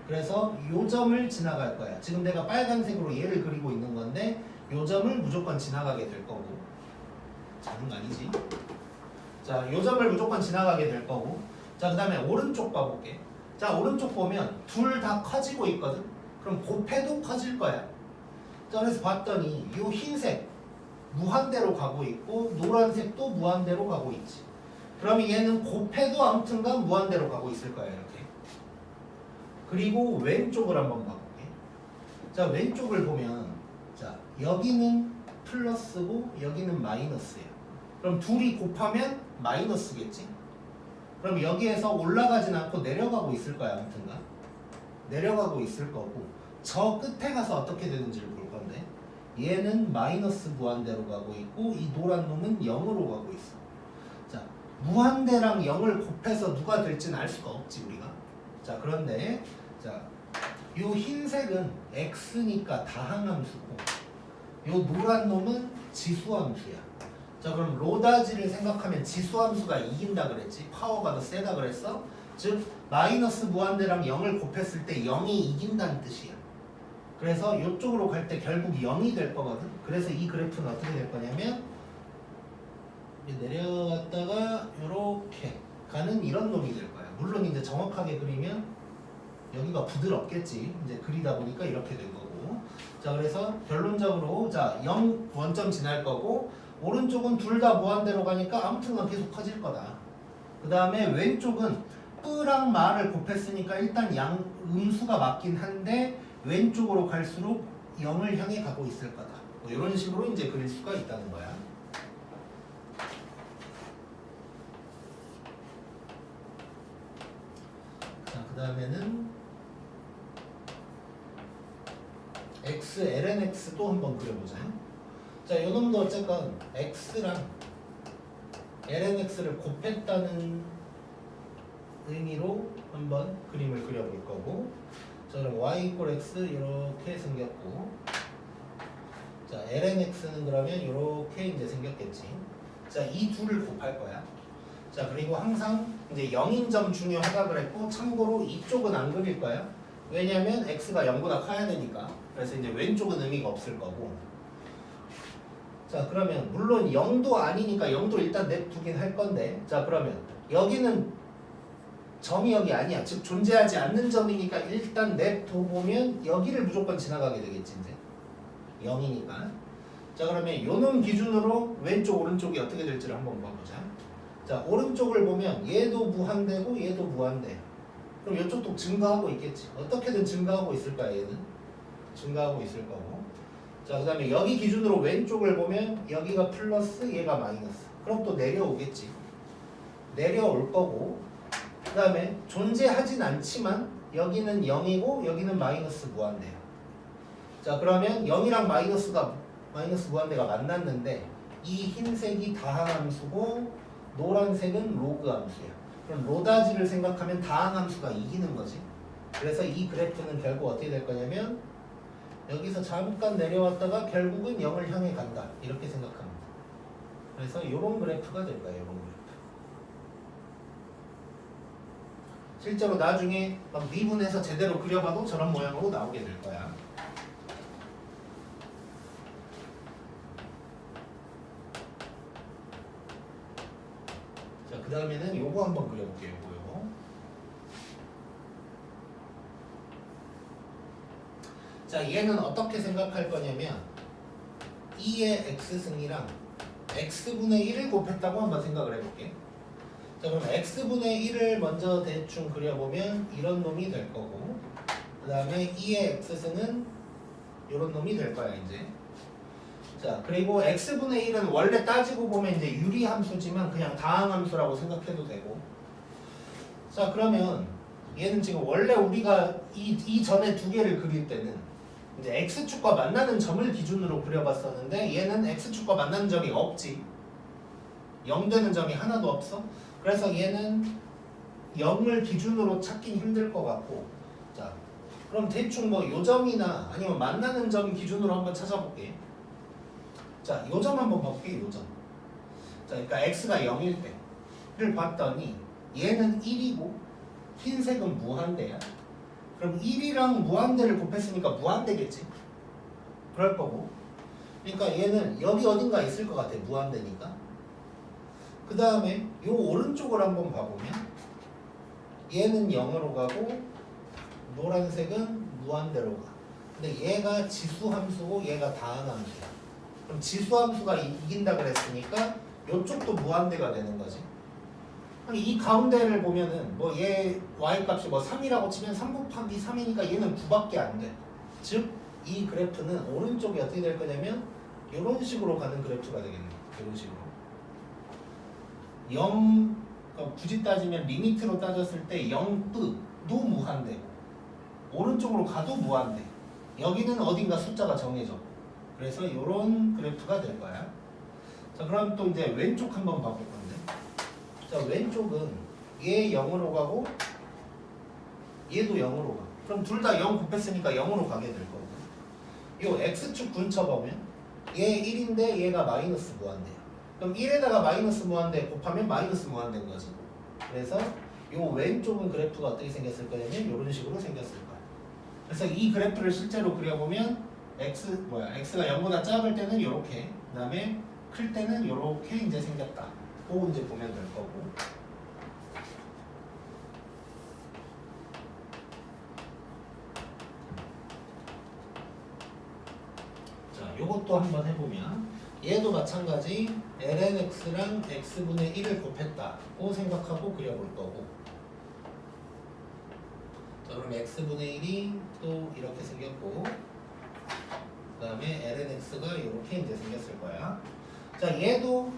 그래서 요 점을 지나갈 거야. 지금 내가 빨간색으로 얘를 그리고 있는 건데 요 점을 무조건 지나가게 될 거고 작은 거 아니지? 자, 요 점을 무조건 지나가게 될 거고 자, 그 다음에 오른쪽 봐볼게. 자, 오른쪽 보면 둘 다 커지고 있거든? 그럼 곱해도 커질 거야. 자, 그래서 봤더니 요 흰색 무한대로 가고 있고 노란색도 무한대로 가고 있지. 그러면 얘는 곱해도 아무튼간 무한대로 가고 있을 거야 이렇게. 그리고 왼쪽을 한번 봐볼게. 자, 왼쪽을 보면 자, 여기는 플러스고 여기는 마이너스야. 그럼 둘이 곱하면 마이너스겠지? 그럼 여기에서 올라가진 않고 내려가고 있을 거야 아무튼간. 내려가고 있을 거고 저 끝에 가서 어떻게 되는지를 볼 건데 얘는 마이너스 무한대로 가고 있고 이 노란 놈은 0으로 가고 있어. 자, 무한대랑 0을 곱해서 누가 될지는 알 수가 없지 우리가. 자, 그런데 자, 요 흰색은 x니까 다항함수고 요 노란 놈은 지수함수야. 자, 그럼 로다지를 생각하면 지수함수가 이긴다 그랬지. 파워가 더 세다 그랬어. 즉 마이너스 무한대랑 0을 곱했을 때 0이 이긴다는 뜻이야. 그래서 이쪽으로 갈 때 결국 0이 될 거거든. 그래서 이 그래프는 어떻게 될 거냐면 내려갔다가 이렇게 가는 이런 놈이 될 거야. 물론 이제 정확하게 그리면 여기가 부드럽겠지. 이제 그리다 보니까 이렇게 된 거고. 자, 그래서 결론적으로 자 0 원점 지날 거고 오른쪽은 둘 다 무한대로 가니까 아무튼간 계속 커질 거다. 그 다음에 왼쪽은 뿌랑 마를 곱했으니까 일단 양 음수가 맞긴 한데 왼쪽으로 갈수록 0을 향해 가고 있을 거다. 뭐 이런 식으로 이제 그릴 수가 있다는 거야. 자, 그 다음에는 x, lnx도 한번 그려보자. 자, 요 놈도 어쨌건 x랑 lnx를 곱했다는 의미로 한번 그림을 그려볼 거고, 자, 그럼 y 이퀄 x 이렇게 생겼고, 자, lnx는 그러면 이렇게 이제 생겼겠지. 자, 이 둘을 곱할 거야. 자, 그리고 항상 이제 0인 점 중요하다 그랬고, 참고로 이쪽은 안 그릴 거야. 왜냐면 x가 0보다 커야 되니까. 그래서 이제 왼쪽은 의미가 없을 거고. 자, 그러면 물론 0도 아니니까 0도 일단 냅두긴 할 건데, 자, 그러면 여기는 점이 여기 아니야. 즉 존재하지 않는 점이니까 일단 냅둬보면 여기를 무조건 지나가게 되겠지 이제 0이니까. 자, 그러면 요놈 기준으로 왼쪽 오른쪽이 어떻게 될지를 한번 봐보자. 자, 오른쪽을 보면 얘도 무한대고 얘도 무한대. 그럼 이쪽도 증가하고 있겠지. 어떻게든 증가하고 있을 거야. 얘는 증가하고 있을 거고. 자, 그 다음에 여기 기준으로 왼쪽을 보면 여기가 플러스 얘가 마이너스. 그럼 또 내려오겠지. 내려올 거고, 그 다음에 존재하진 않지만 여기는 0이고 여기는 마이너스 무한대야. 자, 그러면 0이랑 마이너스 무한대가 만났는데 이 흰색이 다항함수고 노란색은 로그함수야. 그럼 로다지를 생각하면 다항함수가 이기는 거지. 그래서 이 그래프는 결국 어떻게 될 거냐면 여기서 잠깐 내려왔다가 결국은 0을 향해 간다. 이렇게 생각합니다. 그래서 이런 그래프가 될 거예요. 이런 그래프. 실제로 나중에 막 미분해서 제대로 그려봐도 저런 모양으로 나오게 될 거야. 자, 그 다음에는 요거 한번 그려볼게요. 요거. 자, 얘는 어떻게 생각할 거냐면 2의 x승이랑 x분의 1을 곱했다고 한번 생각을 해볼게. 자, 그럼 x분의 1을 먼저 대충 그려보면 이런 놈이 될 거고, 그 다음에 2의 x승은 이런 놈이 될 거야 이제. 자, 그리고 x분의 1은 원래 따지고 보면 이제 유리함수지만 그냥 다항함수라고 생각해도 되고. 자, 그러면 얘는 지금 원래 우리가 이 전에 두 개를 그릴 때는 이제 x축과 만나는 점을 기준으로 그려봤었는데 얘는 x축과 만나는 점이 없지. 0 되는 점이 하나도 없어. 그래서 얘는 0을 기준으로 찾긴 힘들 것 같고, 자, 그럼 대충 뭐 요 점이나 아니면 만나는 점 기준으로 한번 찾아볼게. 자, 요 점 한번 볼게. 요 점. 자, 그러니까 x가 0일 때를 봤더니 얘는 1이고 흰색은 무한대야. 그럼 1이랑 무한대를 곱했으니까 무한대겠지. 그럴 거고. 그러니까 얘는 여기 어딘가 있을 것 같아. 무한대니까. 그 다음에 요 오른쪽을 한번 봐보면 얘는 0으로 가고 노란색은 무한대로 가. 근데 얘가 지수함수고 얘가 다항함수야. 그럼 지수함수가 이긴다 그랬으니까 요쪽도 무한대가 되는 거지. 아니, 이 가운데를 보면은 뭐 얘 y값이 뭐 3이라고 치면 3 곱하기 3이니까 얘는 9밖에 안 돼. 즉 이 그래프는 오른쪽이 어떻게 될 거냐면 이런 식으로 가는 그래프가 되겠네. 이런 식으로. 0, 그러니까 굳이 따지면 리미트로 따졌을 때 0도 무한대고 오른쪽으로 가도 무한대. 여기는 어딘가 숫자가 정해져. 그래서 이런 그래프가 될 거야. 자, 그럼 또 이제 왼쪽 한번 봐볼 건데. 자, 왼쪽은 얘 0으로 가고 얘도 0으로 가. 그럼 둘 다 0 곱했으니까 0으로 가게 될 거고. 요 x축 근처 보면 얘 1인데 얘가 마이너스 무한대야. 그럼 1에다가 마이너스 무한대 곱하면 마이너스 무한대인 거지. 그래서 요 왼쪽은 그래프가 어떻게 생겼을 거냐면 이런 식으로 생겼을 거야. 그래서 이 그래프를 실제로 그려보면 x가 0보다 작을 때는 이렇게, 그다음에 클 때는 이렇게 이제 생겼다. 그거 이제 보면 될 거고. 자, 요것도 한번 해보면 얘도 마찬가지 lnx랑 x분의 1을 곱했다고 생각하고 그려볼 거고. 자, 그럼 x분의 1이 또 이렇게 생겼고, 그 다음에 lnx가 이렇게 이제 생겼을 거야. 자, 얘도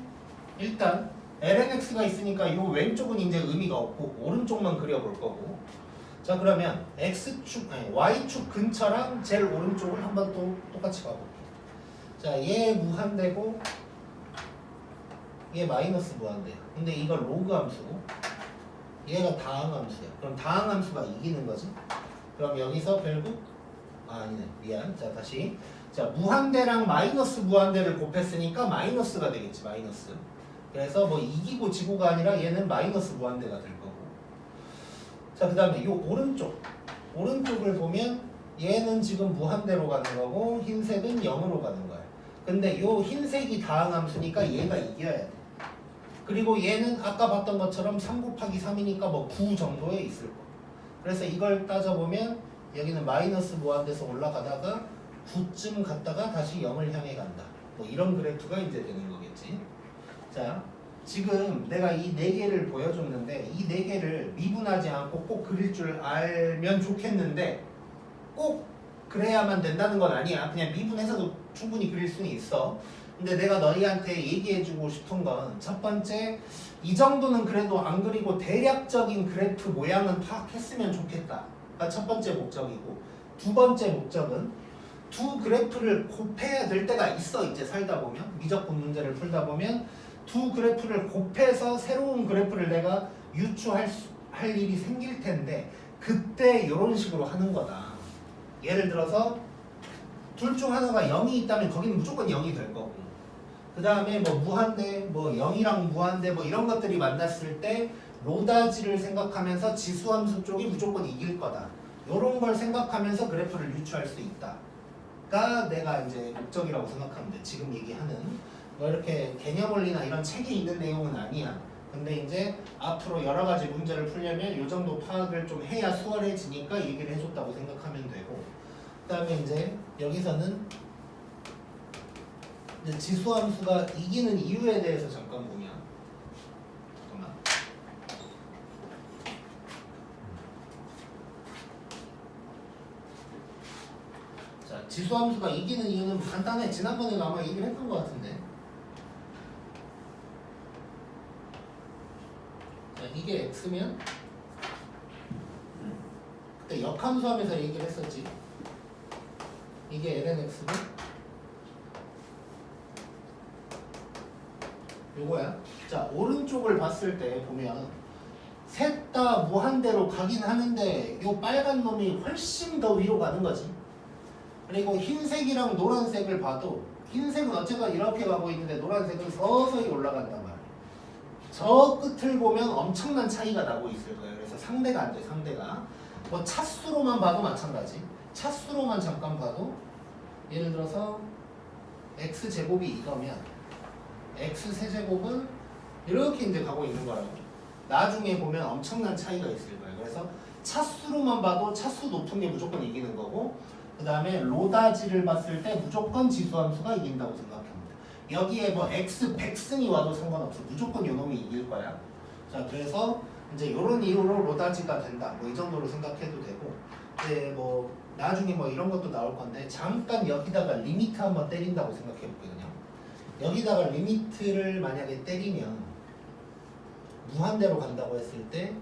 일단 lnx가 있으니까 이 왼쪽은 이제 의미가 없고 오른쪽만 그려볼 거고. 자, 그러면 y축 근처랑 제일 오른쪽을 한번 또 똑같이 가볼게. 자, 얘 무한대고 얘 마이너스 무한대야. 근데 이거 로그 함수고 얘가 다항 함수야. 그럼 다항 함수가 이기는 거지. 그럼 여기서 결국 아니네, 미안. 자, 다시. 자, 무한대랑 마이너스 무한대를 곱했으니까 마이너스가 되겠지. 마이너스. 그래서 뭐 이기고 지고가 아니라 얘는 마이너스 무한대가 될 거고. 자, 그 다음에 요 오른쪽을 보면 얘는 지금 무한대로 가는 거고 흰색은 0으로 가는 거야. 근데 요 흰색이 다항 함수니까 얘가 이겨야 돼. 그리고 얘는 아까 봤던 것처럼 3 곱하기 3이니까 뭐 9 정도에 있을 거. 그래서 이걸 따져보면 여기는 마이너스 무한대에서 올라가다가 9쯤 갔다가 다시 0을 향해 간다. 뭐 이런 그래프가 이제 되는 거겠지. 자, 지금 내가 이 4개를 보여줬는데 이 4개를 미분하지 않고 꼭 그릴 줄 알면 좋겠는데 꼭 그래야만 된다는 건 아니야. 그냥 미분해서도 충분히 그릴 수는 있어. 근데 내가 너희한테 얘기해주고 싶은 건 첫 번째, 이 정도는 그래도 안 그리고 대략적인 그래프 모양은 파악했으면 좋겠다.가 첫 번째 목적이고, 두 번째 목적은 두 그래프를 곱해야 될 때가 있어. 이제 살다 보면, 미적분 문제를 풀다 보면 두 그래프를 곱해서 새로운 그래프를 내가 유추할 일이 생길 텐데 그때 이런 식으로 하는 거다. 예를 들어서 둘 중 하나가 0이 있다면 거기는 무조건 0이 될 거고, 그 다음에 뭐 무한대, 뭐 0이랑 무한대 뭐 이런 것들이 만났을 때 로다지를 생각하면서 지수함수 쪽이 무조건 이길 거다. 이런 걸 생각하면서 그래프를 유추할 수 있다가 내가 이제 목적이라고 생각하면 돼. 지금 얘기하는 뭐 이렇게 개념 원리나 이런 책에 있는 내용은 아니야. 근데 이제 앞으로 여러 가지 문제를 풀려면 이 정도 파악을 좀 해야 수월해지니까 얘기를 해줬다고 생각하면 되고, 그 다음에 이제 여기서는 이제 지수함수가 이기는 이유에 대해서 잠깐 보면, 잠깐만. 자, 지수함수가 이기는 이유는 간단해. 지난번에 아마 얘기를 했던 것 같은데. 자, 이게 x면 그때 역함수 하면서 얘기를 했었지. 이게 lnx고 요거야. 자, 오른쪽을 봤을 때 보면 셋 다 무한대로 가긴 하는데 요 빨간 놈이 훨씬 더 위로 가는 거지. 그리고 흰색이랑 노란색을 봐도 흰색은 어쨌든 이렇게 가고 있는데 노란색은 서서히 올라간단 말이야. 저 끝을 보면 엄청난 차이가 나고 있을 거예요. 그래서 상대가 안 돼. 상대가 뭐 차수로만 봐도 마찬가지. 차수로만 잠깐 봐도 예를 들어서 x제곱이 이거면 x세제곱은 이렇게 이제 가고 있는 거라고. 나중에 보면 엄청난 차이가 있을 거예요. 그래서 차수로만 봐도 차수 높은 게 무조건 이기는 거고, 그 다음에 로다지를 봤을 때 무조건 지수함수가 이긴다고 생각합니다. 여기에 뭐 x 100승이 와도 상관없어. 무조건 요놈이 이길 거야. 자, 그래서 이제 이런 이유로 로다지가 된다. 뭐 이 정도로 생각해도 되고, 이제 뭐 나중에 뭐 이런 것도 나올 건데 잠깐 여기다가 리미트 한번 때린다고 생각해 볼게요. 그냥 여기다가 리미트를 만약에 때리면 무한대로 간다고 했을 때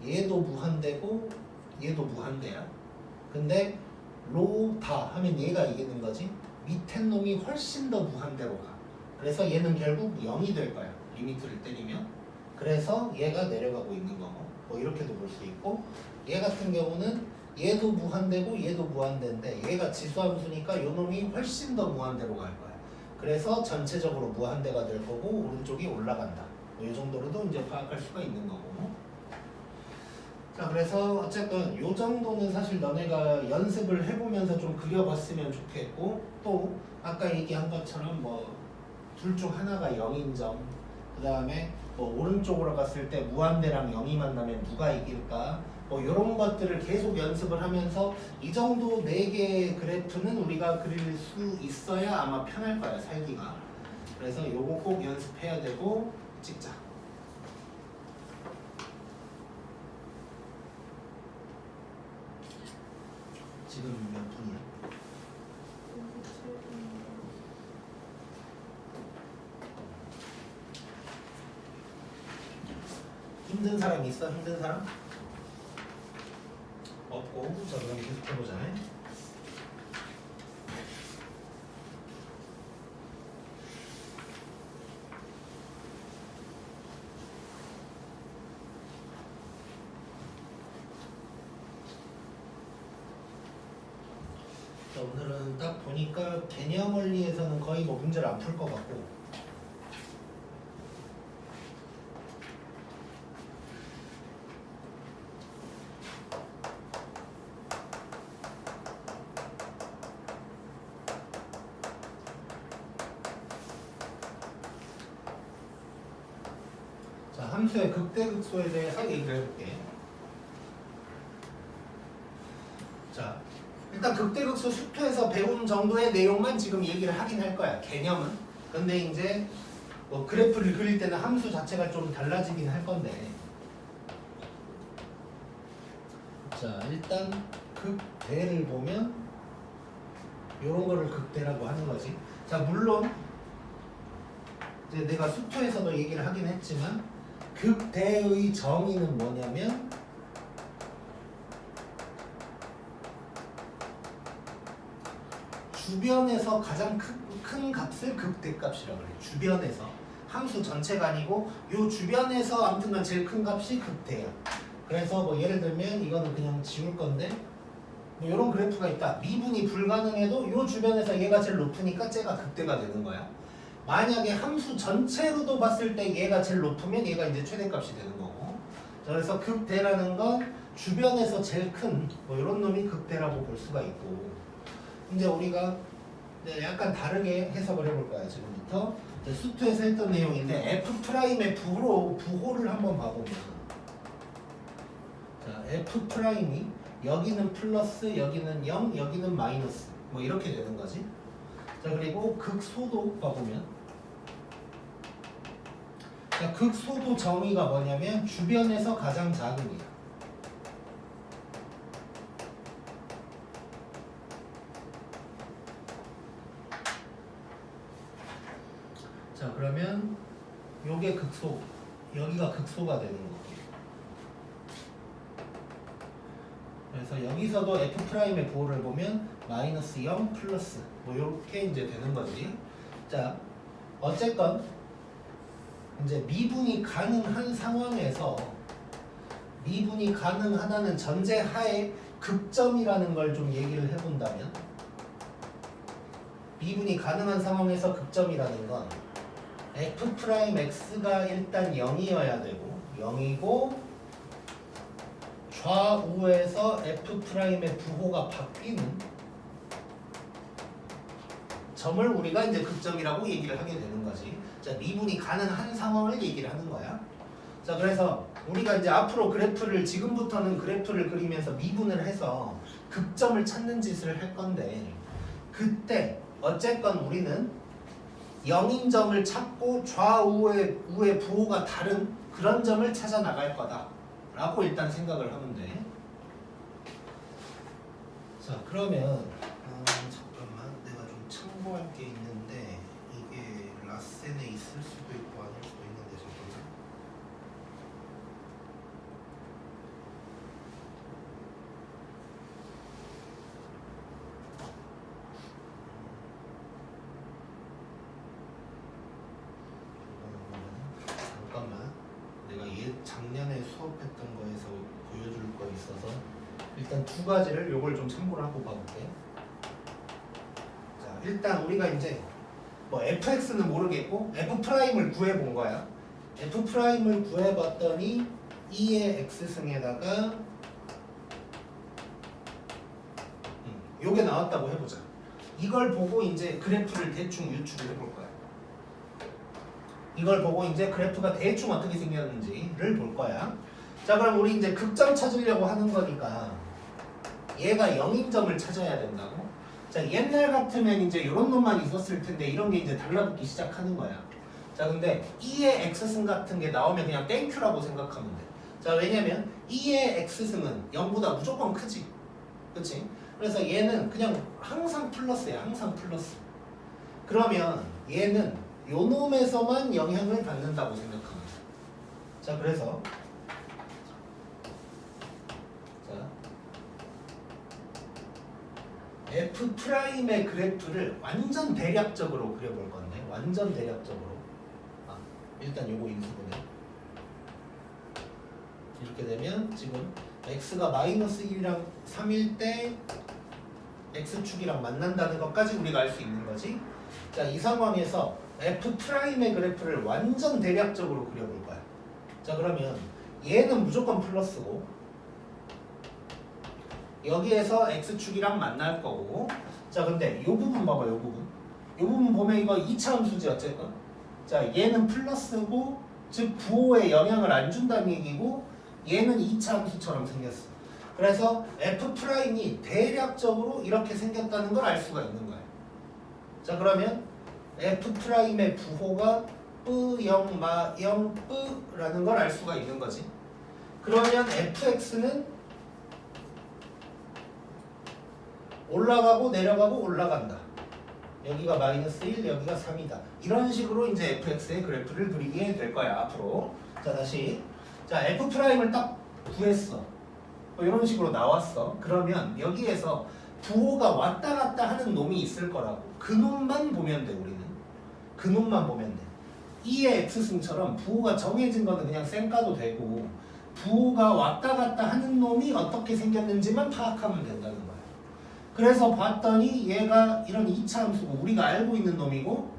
얘도 무한대고 얘도 무한대야. 근데 로다 하면 얘가 이기는 거지. 밑에 놈이 훨씬 더 무한대로 가. 그래서 얘는 결국 0이 될 거야. 리미트를 때리면. 그래서 얘가 내려가고 있는 거고. 뭐 이렇게도 볼 수 있고, 얘 같은 경우는 얘도 무한대고 얘도 무한대인데 얘가 지수함수니까 요 놈이 훨씬 더 무한대로 갈 거야. 그래서 전체적으로 무한대가 될 거고 오른쪽이 올라간다. 뭐 이 정도로도 이제 파악할 수가 있는 거고. 자, 그래서 어쨌든 요 정도는 사실 너네가 연습을 해보면서 좀 그려봤으면 좋겠고, 또 아까 얘기한 것처럼 뭐 둘 중 하나가 0인 점, 그 다음에 뭐 오른쪽으로 갔을 때 무한대랑 0이 만나면 누가 이길까, 뭐 이런 것들을 계속 연습을 하면서 이 정도 4개의 그래프는 우리가 그릴 수 있어야 아마 편할 거야, 살기가. 그래서 요거 꼭 연습해야 되고 찍자. 지금 몇 분이야? 힘든 사람 있어? 힘든 사람? 없고. 자, 그럼 계속 해보자. 자, 오늘은 딱 보니까 개념 원리에서는 거의 뭐 문제를 안 풀 것 같고, 자, 함수의 극대극소에 대해서 얘기를 해볼게. 자, 일단 극대극소 수투에서 배운 정도의 내용만 지금 얘기를 하긴 할 거야, 개념은. 근데 이제 뭐 그래프를 그릴 때는 함수 자체가 좀 달라지긴 할 건데, 자, 일단 극대를 보면 이런 거를 극대라고 하는 거지. 자, 물론 이제 내가 수투에서도 얘기를 하긴 했지만 극대의 정의는 뭐냐면 주변에서 가장 큰 값을 극대값이라고 그래. 주변에서. 함수 전체가 아니고 요 주변에서 아무튼간 제일 큰 값이 극대야. 그래서 뭐 예를 들면 이거는 그냥 지울 건데, 뭐 이런 그래프가 있다. 미분이 불가능해도 요 주변에서 얘가 제일 높으니까 쟤가 극대가 되는 거야. 만약에 함수 전체로도 봤을 때 얘가 제일 높으면 얘가 이제 최대값이 되는 거고. 자, 그래서 극대라는 건 주변에서 제일 큰 뭐 이런 놈이 극대라고 볼 수가 있고, 이제 우리가 약간 다르게 해석을 해볼 거야. 지금부터 수투에서 했던 내용인데 F'의 부호를 한번 봐보면, 자, F'이 여기는 플러스, 여기는 0, 여기는 마이너스 뭐 이렇게 되는 거지. 자, 그리고 극소도 봐보면, 자, 극소도 정의가 뭐냐면 주변에서 가장 작은이야. 자, 그러면 요게 극소, 여기가 극소가 되는 거고. 그래서 여기서도 F'의 부호를 보면 마이너스 0 플러스 뭐 요렇게 이제 되는 거지. 자, 어쨌건 이제 미분이 가능한 상황에서, 미분이 가능하다는 전제 하에 극점이라는 걸 좀 얘기를 해본다면, 미분이 가능한 상황에서 극점이라는 건 F'X가 일단 0이어야 되고, 0이고 좌우에서 F'의 부호가 바뀌는 점을 우리가 이제 극점이라고 얘기를 하게 되는 거지. 자, 미분이 가능한 상황을 얘기를 하는 거야. 자, 그래서 우리가 이제 앞으로 그래프를, 지금부터는 그래프를 그리면서 미분을 해서 극점을 찾는 짓을 할 건데, 그때 어쨌건 우리는 0인 점을 찾고 좌우의 부호가 다른 그런 점을 찾아 나갈 거다 라고 일단 생각을 하면 돼. 자, 그러면 잠깐만, 내가 좀 참고할 게 있는데 이게 라센에 있을 수도 있고 아닐 수도 있는데, 잠깐만. 수업했던 거에서 보여줄 거 있어서 일단 두 가지를 요걸 좀 참고를 하고 봐볼게. 자, 일단 우리가 이제 뭐 fx는 모르겠고 f'을 구해본 거야. f'을 구해봤더니 2의 x승에다가 요게 나왔다고 해보자. 이걸 보고 이제 그래프를 대충 유추를 해볼 거야. 이걸 보고 이제 그래프가 대충 어떻게 생겼는지를 볼 거야. 자, 그럼 우리 이제 극점 찾으려고 하는 거니까 얘가 0인 점을 찾아야 된다고. 자, 옛날 같으면 이제 이런 놈만 있었을 텐데 이런 게 이제 달라붙기 시작하는 거야. 자, 근데 2의 x승 같은 게 나오면 그냥 땡큐라고 생각하면 돼. 자, 왜냐면 2의 x승은 0보다 무조건 크지. 그치? 그래서 얘는 그냥 항상 플러스야. 항상 플러스. 그러면 얘는 요 놈에서만 영향을 받는다고 생각하면 돼. 자, 그래서 F'의 그래프를 완전 대략적으로 그려볼 건데, 완전 대략적으로. 일단 요거 인수분해. 이렇게 되면 지금 x가 마이너스 1이랑 3일 때 x축이랑 만난다는 것까지 우리가 알 수 있는 거지. 자, 이 상황에서 F'의 그래프를 완전 대략적으로 그려볼 거야. 자, 그러면 얘는 무조건 플러스고 여기에서 x축이랑 만날 거고. 자, 근데 요 부분 봐봐. 요 부분. 요 부분 보면 이거 2차 함수지 어쨌건. 자, 얘는 플러스고 즉 부호에 영향을 안 준다는 얘기고 얘는 2차 함수처럼 생겼어. 그래서 F'이 대략적으로 이렇게 생겼다는 걸 알 수가 있는 거야. 자, 그러면 F'의 부호가 뿌, 0, 마, 0, 뿌라는 걸 알 수가 있는 거지. 그러면 fx는 올라가고 내려가고 올라간다. 여기가 마이너스 1, 여기가 3이다. 이런 식으로 이제 fx의 그래프를 그리게 될 거야, 앞으로. 자, 다시. 자, f'을 딱 구했어. 이런 식으로 나왔어. 그러면 여기에서 부호가 왔다 갔다 하는 놈이 있을 거라고. 그 놈만 보면 돼, 우리는. 그 놈만 보면 돼. 2의 x승처럼 부호가 정해진 거는 그냥 쌩까도 되고 부호가 왔다 갔다 하는 놈이 어떻게 생겼는지만 파악하면 된다는 거야. 그래서 봤더니 얘가 이런 2차 함수고 우리가 알고 있는 놈이고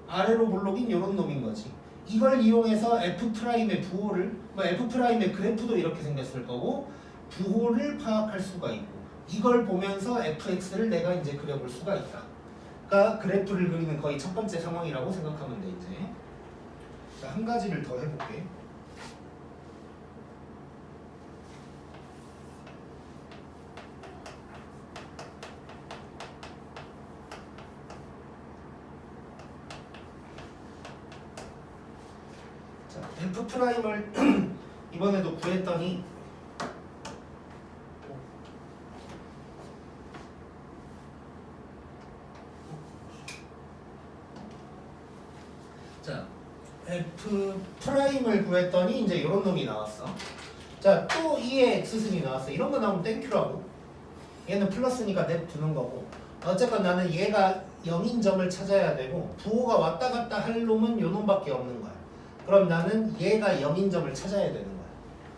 아래로 볼록인 이런 놈인 거지. 이걸 이용해서 F'의 부호를, F'의 그래프도 이렇게 생겼을 거고 부호를 파악할 수가 있고 이걸 보면서 fx를 내가 이제 그려볼 수가 있다. 그러니까 그래프를 그리는 거의 첫 번째 상황이라고 생각하면 돼, 이제. 자, 한 가지를 더 해볼게. 자, F'을 이번에도 구했더니 자, F'을 구했더니 이제 이런 놈이 나왔어. 자, 또 2의 x승이 나왔어. 이런 거 나오면 땡큐라고. 얘는 플러스니까 냅두는 거고. 어쨌건 나는 얘가 0인 점을 찾아야 되고 부호가 왔다 갔다 할 놈은 요 놈밖에 없는 거야. 그럼 나는 얘가 0인 점을 찾아야 되는 거야.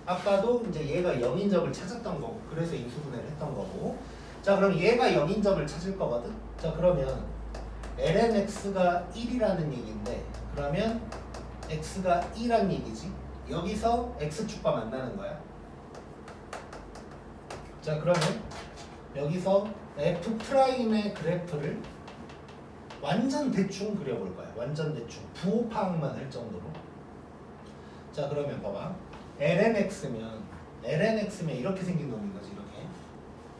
아까도 이제 얘가 0인 점을 찾았던 거고 그래서 인수분해를 했던 거고. 자, 그럼 얘가 0인 점을 찾을 거거든. 자, 그러면 lnx가 1이라는 얘기인데 그러면 x가 2란 얘기지. 여기서 x축과 만나는 거야. 자, 그러면 여기서 F'의 그래프를 완전 대충 그려볼 거야. 완전 대충. 부호 파악만 할 정도로. 자, 그러면 봐봐. lnx면 이렇게 생긴 놈인 거지, 이렇게.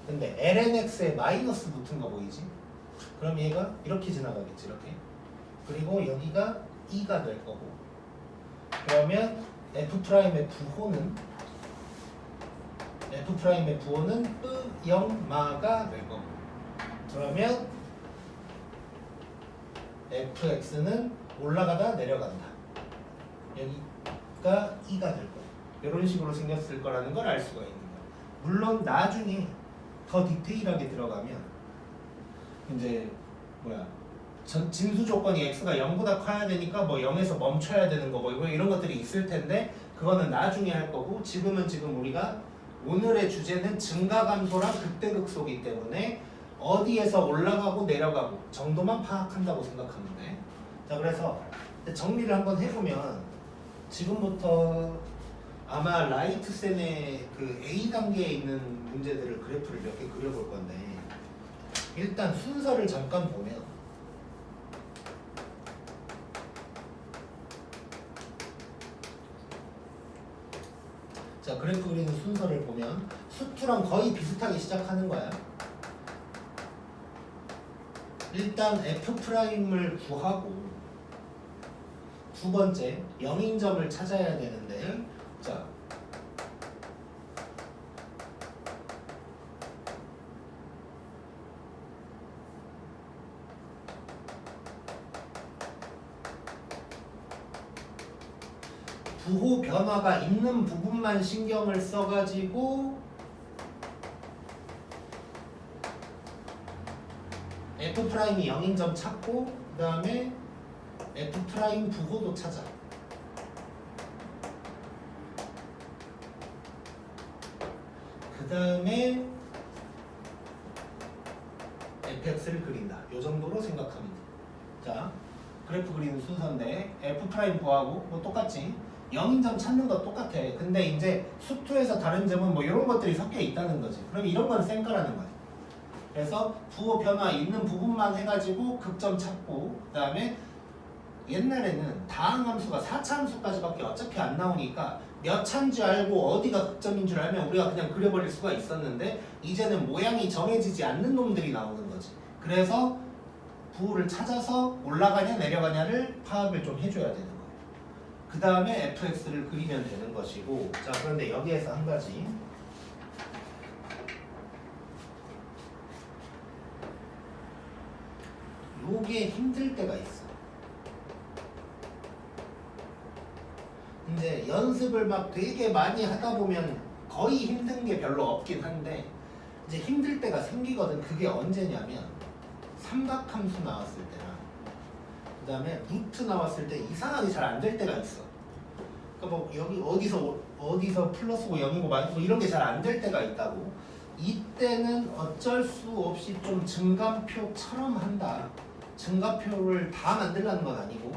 근데 lnx에 마이너스 붙은 거 보이지? 그럼 얘가 이렇게 지나가겠지, 이렇게. 그리고 여기가 2가 될 거고. 그러면 F'의 부호는 뿌, 0, 마가 될 거고. 그러면 fx는 올라가다 내려간다. 여기가 2가 될 거야. 이런 식으로 생겼을 거라는 걸 알 수가 있는 거야. 물론 나중에 더 디테일하게 들어가면 이제 진수 조건이 x가 0보다 커야 되니까 뭐 0에서 멈춰야 되는 거 뭐 이런 것들이 있을 텐데 그거는 나중에 할 거고 지금 우리가 오늘의 주제는 증가감소랑 극대극소이기 때문에 어디에서 올라가고 내려가고 정도만 파악한다고 생각하면 돼. 자, 그래서 정리를 한번 해보면 지금부터 아마 라이트센의 그 A 단계에 있는 문제들을 그래프를 몇 개 그려볼 건데 일단 순서를 잠깐 보면 자, 그래프 그리는 순서를 보면 수투랑 거의 비슷하게 시작하는 거야. 일단 F'을 구하고 두 번째 0인 점을 찾아야 되는데 자 부호 변화가 있는 부분만 신경을 써가지고 F'이 0인 점 찾고 그 다음에 F' 부호도 찾아. 그 다음에 fx를 그린다. 이 정도로 생각하면 돼. 자, 그래프 그리는 순서인데 F' 구하고 뭐 똑같지. 0인 점 찾는 거 똑같아. 근데 이제 수투에서 다른 점은 뭐 이런 것들이 섞여 있다는 거지. 그럼 이런 건 쌩까라는 거야. 그래서 부호 변화 있는 부분만 해가지고 극점 찾고 그 다음에 옛날에는 다항함수가 4차 함수까지밖에 어차피 안 나오니까 몇 차인지 알고 어디가 극점인 줄 알면 우리가 그냥 그려버릴 수가 있었는데 이제는 모양이 정해지지 않는 놈들이 나오는 거지. 그래서 부호를 찾아서 올라가냐 내려가냐를 파악을 좀 해줘야 되는 거예요. 그 다음에 fx를 그리면 되는 것이고 자, 그런데 여기에서 한 가지 요게 힘들 때가 있어. 이제 연습을 막 되게 많이 하다 보면 거의 힘든 게 별로 없긴 한데 이제 힘들 때가 생기거든. 그게 언제냐면 삼각함수 나왔을 때랑 그 다음에 루트 나왔을 때 이상하게 잘 안 될 때가 있어. 그러니까 뭐 여기 어디서 플러스고 0이고 마이너스고 이런 게 잘 안 될 때가 있다고. 이때는 어쩔 수 없이 좀 증감표처럼 한다. 증가표를 다 만들라는 건 아니고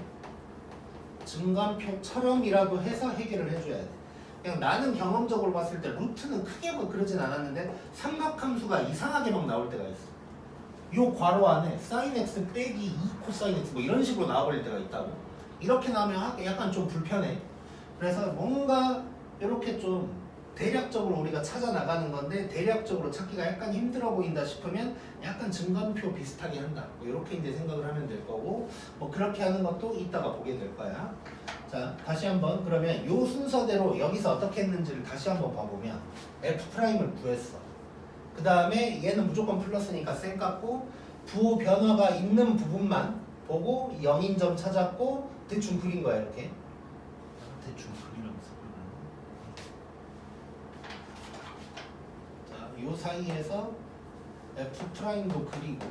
증감표처럼이라도 해서 해결을 해줘야 돼. 그냥 나는 경험적으로 봤을 때 루트는 크게 뭐 그러진 않았는데 삼각함수가 이상하게 막 나올 때가 있어. 요 괄호 안에 sin x 빼기 2 코사인 x 뭐 이런 식으로 나와버릴 때가 있다고. 이렇게 나오면 약간 좀 불편해. 그래서 뭔가 이렇게 좀 대략적으로 우리가 찾아 나가는 건데 대략적으로 찾기가 약간 힘들어 보인다 싶으면 약간 증감표 비슷하게 한다. 뭐 이렇게 이제 생각을 하면 될 거고 뭐 그렇게 하는 것도 이따가 보게 될 거야. 자, 다시 한번 그러면 요 순서대로 여기서 어떻게 했는지를 다시 한번 봐보면 F'을 구했어. 그 다음에 얘는 무조건 플러스니까 쌩 깎고 부호 변화가 있는 부분만 보고 0인 점 찾았고 대충 그린 거야 이렇게. 대충 그리면서 요 사이에서 F'도 그리고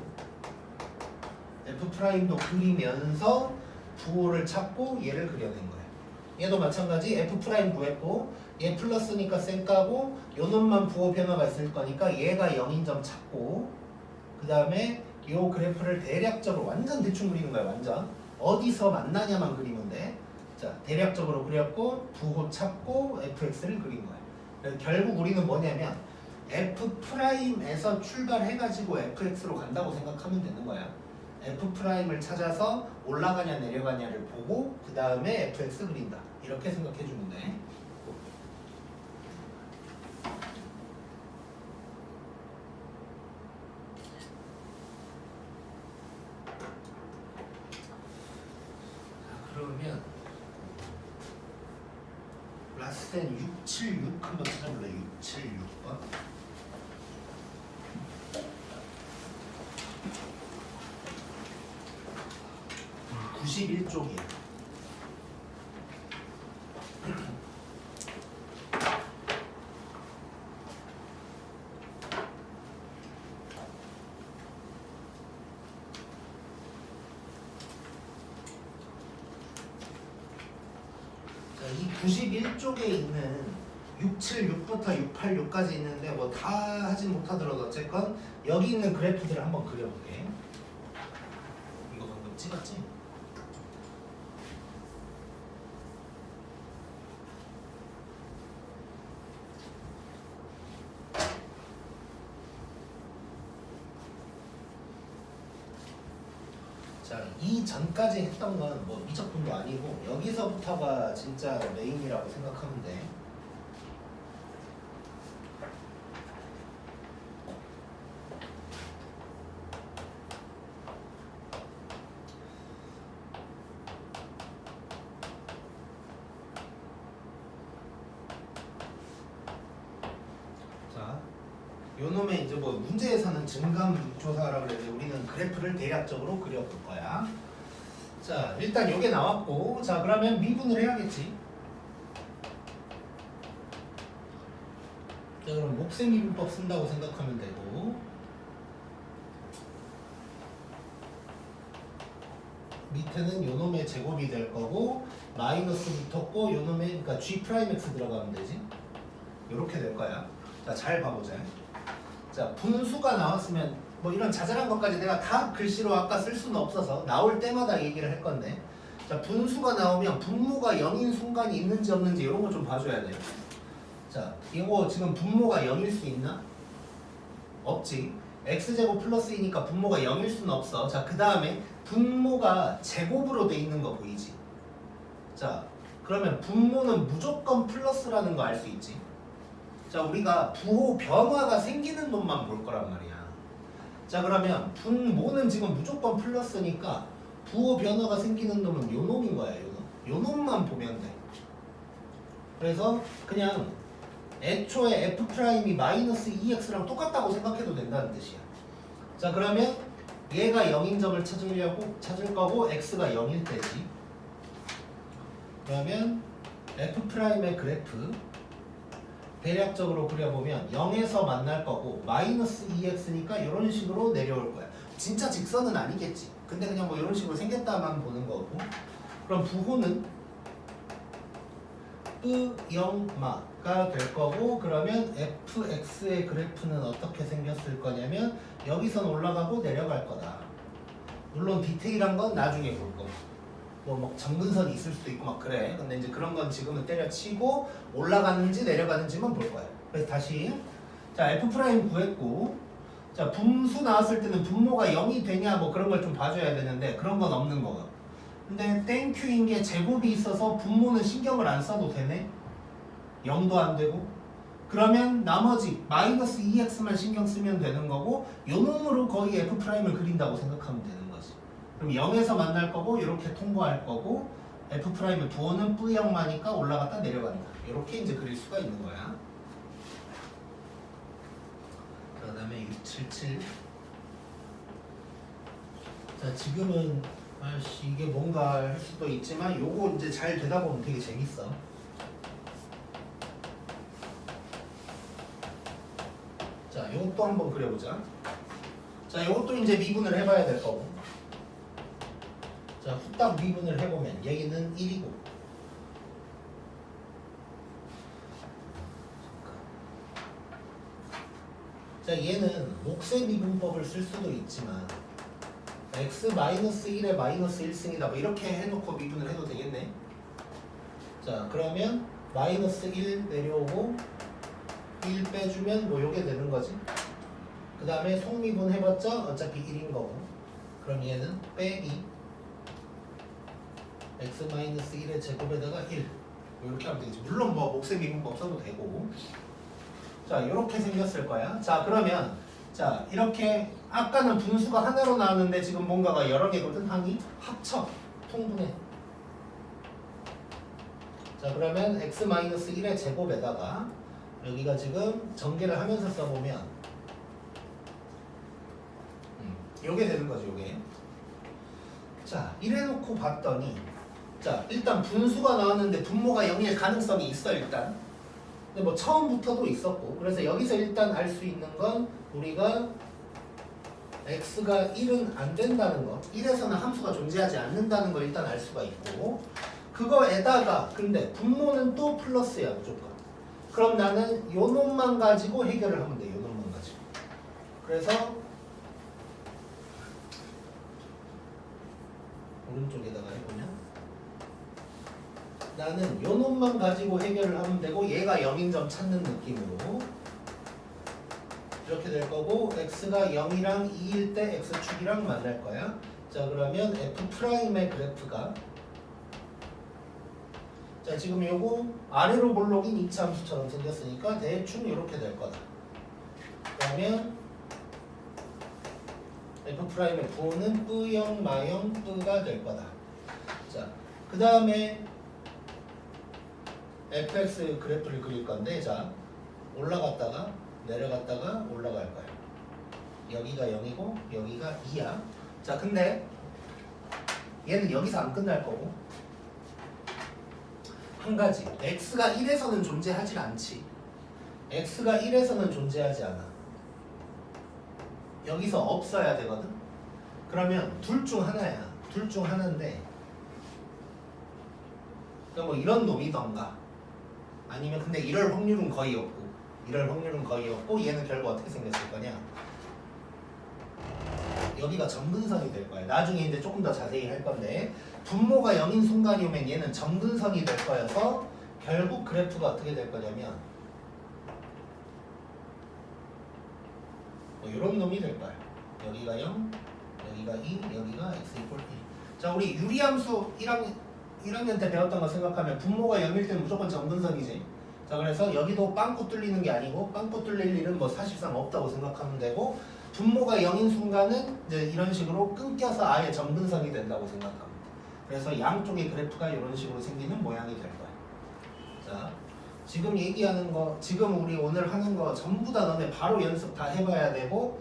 F'도 그리면서 부호를 찾고 얘를 그려낸 거예요. 얘도 마찬가지 F' 구했고 얘 플러스니까 쌩 까고 요 놈만 부호 변화가 있을 거니까 얘가 0인 점 찾고 그 다음에 요 그래프를 대략적으로 완전 대충 그리는 거야. 완전 어디서 만나냐만 그리면 돼. 자, 대략적으로 그렸고 부호 찾고 fx를 그린 거야. 결국 우리는 뭐냐면 F'에서 출발해가지고 fx로 간다고 생각하면 되는 거야. F'을 찾아서 올라가냐 내려가냐를 보고 그 다음에 fx 그린다. 이렇게 생각해주면 돼. 그러면 라스텐 676 한번 찾아볼래? 676번. 91쪽이야. 91쪽에 있는 676부터 686까지 있는데 뭐 다 하진 못하더라도 어쨌건 여기 있는 그래프들을 한번 그려볼게. 이거 방금 찍었지? 자, 이 전까지 했던 건 뭐 미적분도 아니고 여기서부터가 진짜 메인이라고 생각하면 돼. 자, 요놈의 이제 뭐 문제에서는 증감 조사라고 그래서 우리는 그래프를 대략적으로 그려볼 거야. 자, 일단 요게 나왔고, 자 그러면 미분을 해야겠지. 자, 그럼 몫의 미분법 쓴다고 생각하면 되고, 밑에는 요놈의 제곱이 될 거고 마이너스 붙었고 요놈의 그러니까 G'X 들어가면 되지. 요렇게 될 거야. 자, 잘 봐보자. 자, 분수가 나왔으면 뭐 이런 자잘한 것까지 내가 다 글씨로 아까 쓸 수는 없어서 나올 때마다 얘기를 할 건데, 자, 분수가 나오면 분모가 0인 순간이 있는지 없는지 이런 거 좀 봐줘야 돼요. 자, 이거 지금 분모가 0일 수 있나? 없지. x제곱 플러스 2니까 분모가 0일 수는 없어. 자, 그 다음에 분모가 제곱으로 돼 있는 거 보이지? 자, 그러면 분모는 무조건 플러스라는 거 알 수 있지? 자, 우리가 부호 변화가 생기는 놈만 볼 거란 말이야. 자, 그러면 분모는 지금 무조건 플러스니까 부호 변화가 생기는 놈은 요 놈인 거야. 요 놈. 요 놈만 보면 돼. 그래서 그냥 애초에 F'이 마이너스 2x랑 똑같다고 생각해도 된다는 뜻이야. 자, 그러면 얘가 0인 점을 찾을 거고 x가 0일 때지. 그러면 F'의 그래프 대략적으로 그려보면 0에서 만날 거고 마이너스 2x니까 이런 식으로 내려올 거야. 진짜 직선은 아니겠지. 근데 그냥 뭐 이런 식으로 생겼다만 보는 거고. 그럼 부호는 뿌0마가 될 거고, 그러면 fx의 그래프는 어떻게 생겼을 거냐면 여기선 올라가고 내려갈 거다. 물론 디테일한 건 나중에 볼 거고, 뭐 정근선이 있을 수도 있고 막 그래. 근데 이제 그런 건 지금은 때려치고 올라가는지 내려가는지만 볼 거야. 그래서 다시 자, f' 구했고, 자, 분수 나왔을 때는 분모가 0이 되냐 뭐 그런 걸 좀 봐줘야 되는데 그런 건 없는 거야. 근데 땡큐인 게 제곱이 있어서 분모는 신경을 안 써도 되네. 0도 안 되고. 그러면 나머지 마이너스 2x만 신경 쓰면 되는 거고, 요 놈으로 거의 F'을 그린다고 생각하면 되는 거지. 그럼 0에서 만날 거고 이렇게 통과할 거고, F'의 부호는 뿌0마니까 올라갔다 내려간다. 이렇게 이제 그릴 수가 있는 거야. 그 다음에 677. 자, 지금은 아씨 이게 뭔가 할 수도 있지만 요거 이제 잘 되다 보면 되게 재밌어. 자, 요것도 한번 그려보자. 자, 요것도 이제 미분을 해봐야 될 거고. 자, 후딱 미분을 해보면 얘기는 1이고. 자, 얘는 몫의 미분법을 쓸 수도 있지만 x-1에 마이너스 1승이다 뭐 이렇게 해놓고 미분을 해도 되겠네. 자, 그러면 마이너스 1 내려오고 1 빼주면 뭐 요게 되는 거지. 그 다음에 속미분 해봤자 어차피 1인 거고, 그럼 얘는 빼기 x-1의 제곱에다가 1 이렇게 하면 되겠지. 물론 뭐 몫의 미분법 써도 되고. 자, 이렇게 생겼을 거야. 자, 그러면 자, 이렇게 아까는 분수가 하나로 나왔는데 지금 뭔가가 여러 개거든. 항이 합쳐 통분해. 자, 그러면 x-1의 제곱에다가 여기가 지금 전개를 하면서 써보면 요게 되는 거죠. 요게. 자, 이래놓고 봤더니, 자, 일단 분수가 나왔는데 분모가 0일 가능성이 있어. 일단 근데 뭐 처음부터도 있었고, 그래서 여기서 일단 알 수 있는 건 우리가 x가 1은 안 된다는 거, 1에서는 함수가 존재하지 않는다는 걸 일단 알 수가 있고, 그거에다가 근데 분모는 또 플러스야 무조건. 그럼 나는 요 놈만 가지고 해결을 하면 돼. 요 놈만 가지고. 그래서 오른쪽에다가 해보면 나는 요 놈만 가지고 해결을 하면 되고 얘가 0인 점 찾는 느낌으로 이렇게 될 거고 x가 0이랑 2일 때 x축이랑 만날 거야. 자 그러면 f'의 그래프가 자 지금 요거 아래로 볼록인 이차함수처럼 생겼으니까 대충 이렇게 될 거다. 그러면 f'의 부호는 뿌0 마형 뿌가 될 거다. 자 그 다음에 fx 그래프를 그릴 건데 자 올라갔다가 내려갔다가 올라갈 거야. 여기가 0이고 여기가 2야. 자 근데 얘는 여기서 안 끝날 거고 한 가지 x가 1에서는 존재하지 않지. x가 1에서는 존재하지 않아. 여기서 없어야 되거든. 그러면 둘 중 하나야. 둘 중 하나인데 그러니까 뭐 이런 놈이던가 아니면 근데 이럴 확률은 거의 없고 이럴 확률은 거의 없고 얘는 결국 어떻게 생겼을 거냐. 여기가 점근선이 될 거야. 나중에 이제 조금 더 자세히 할 건데 분모가 0인 순간이 오면 얘는 점근선이 될 거여서 결국 그래프가 어떻게 될 거냐면 뭐 이런 놈이 될 거야. 여기가 0, 여기가 2, 여기가 x equal 1. 자 우리 유리함수 1학년 때 배웠던 거 생각하면 분모가 0일 때는 무조건 점근선이지. 자 그래서 여기도 빵꾸 뚫리는 게 아니고 빵꾸 뚫릴 일은 뭐 사실상 없다고 생각하면 되고 분모가 0인 순간은 이제 이런 식으로 끊겨서 아예 점근선이 된다고 생각합니다. 그래서 양쪽의 그래프가 이런 식으로 생기는 모양이 될 거예요. 자 지금 얘기하는 거 지금 우리 오늘 하는 거 전부 다 너네 바로 연습 다 해봐야 되고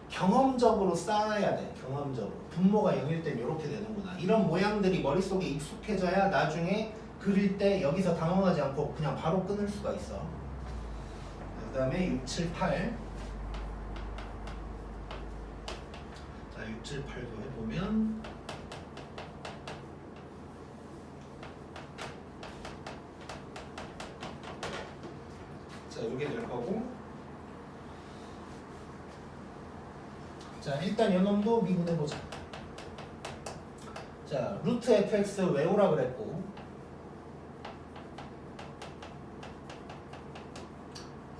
경험적으로 쌓아야 돼. 경험적으로 분모가 0일 땐 이렇게 되는구나. 이런 모양들이 머릿속에 익숙해져야 나중에 그릴 때 여기서 당황하지 않고 그냥 바로 끊을 수가 있어. 그 다음에 6, 7, 8 자 6, 7, 8도 해보면 자 이게 될 거고 자 일단 요놈도 미분해보자. 자 루트 fx 외우라 그랬고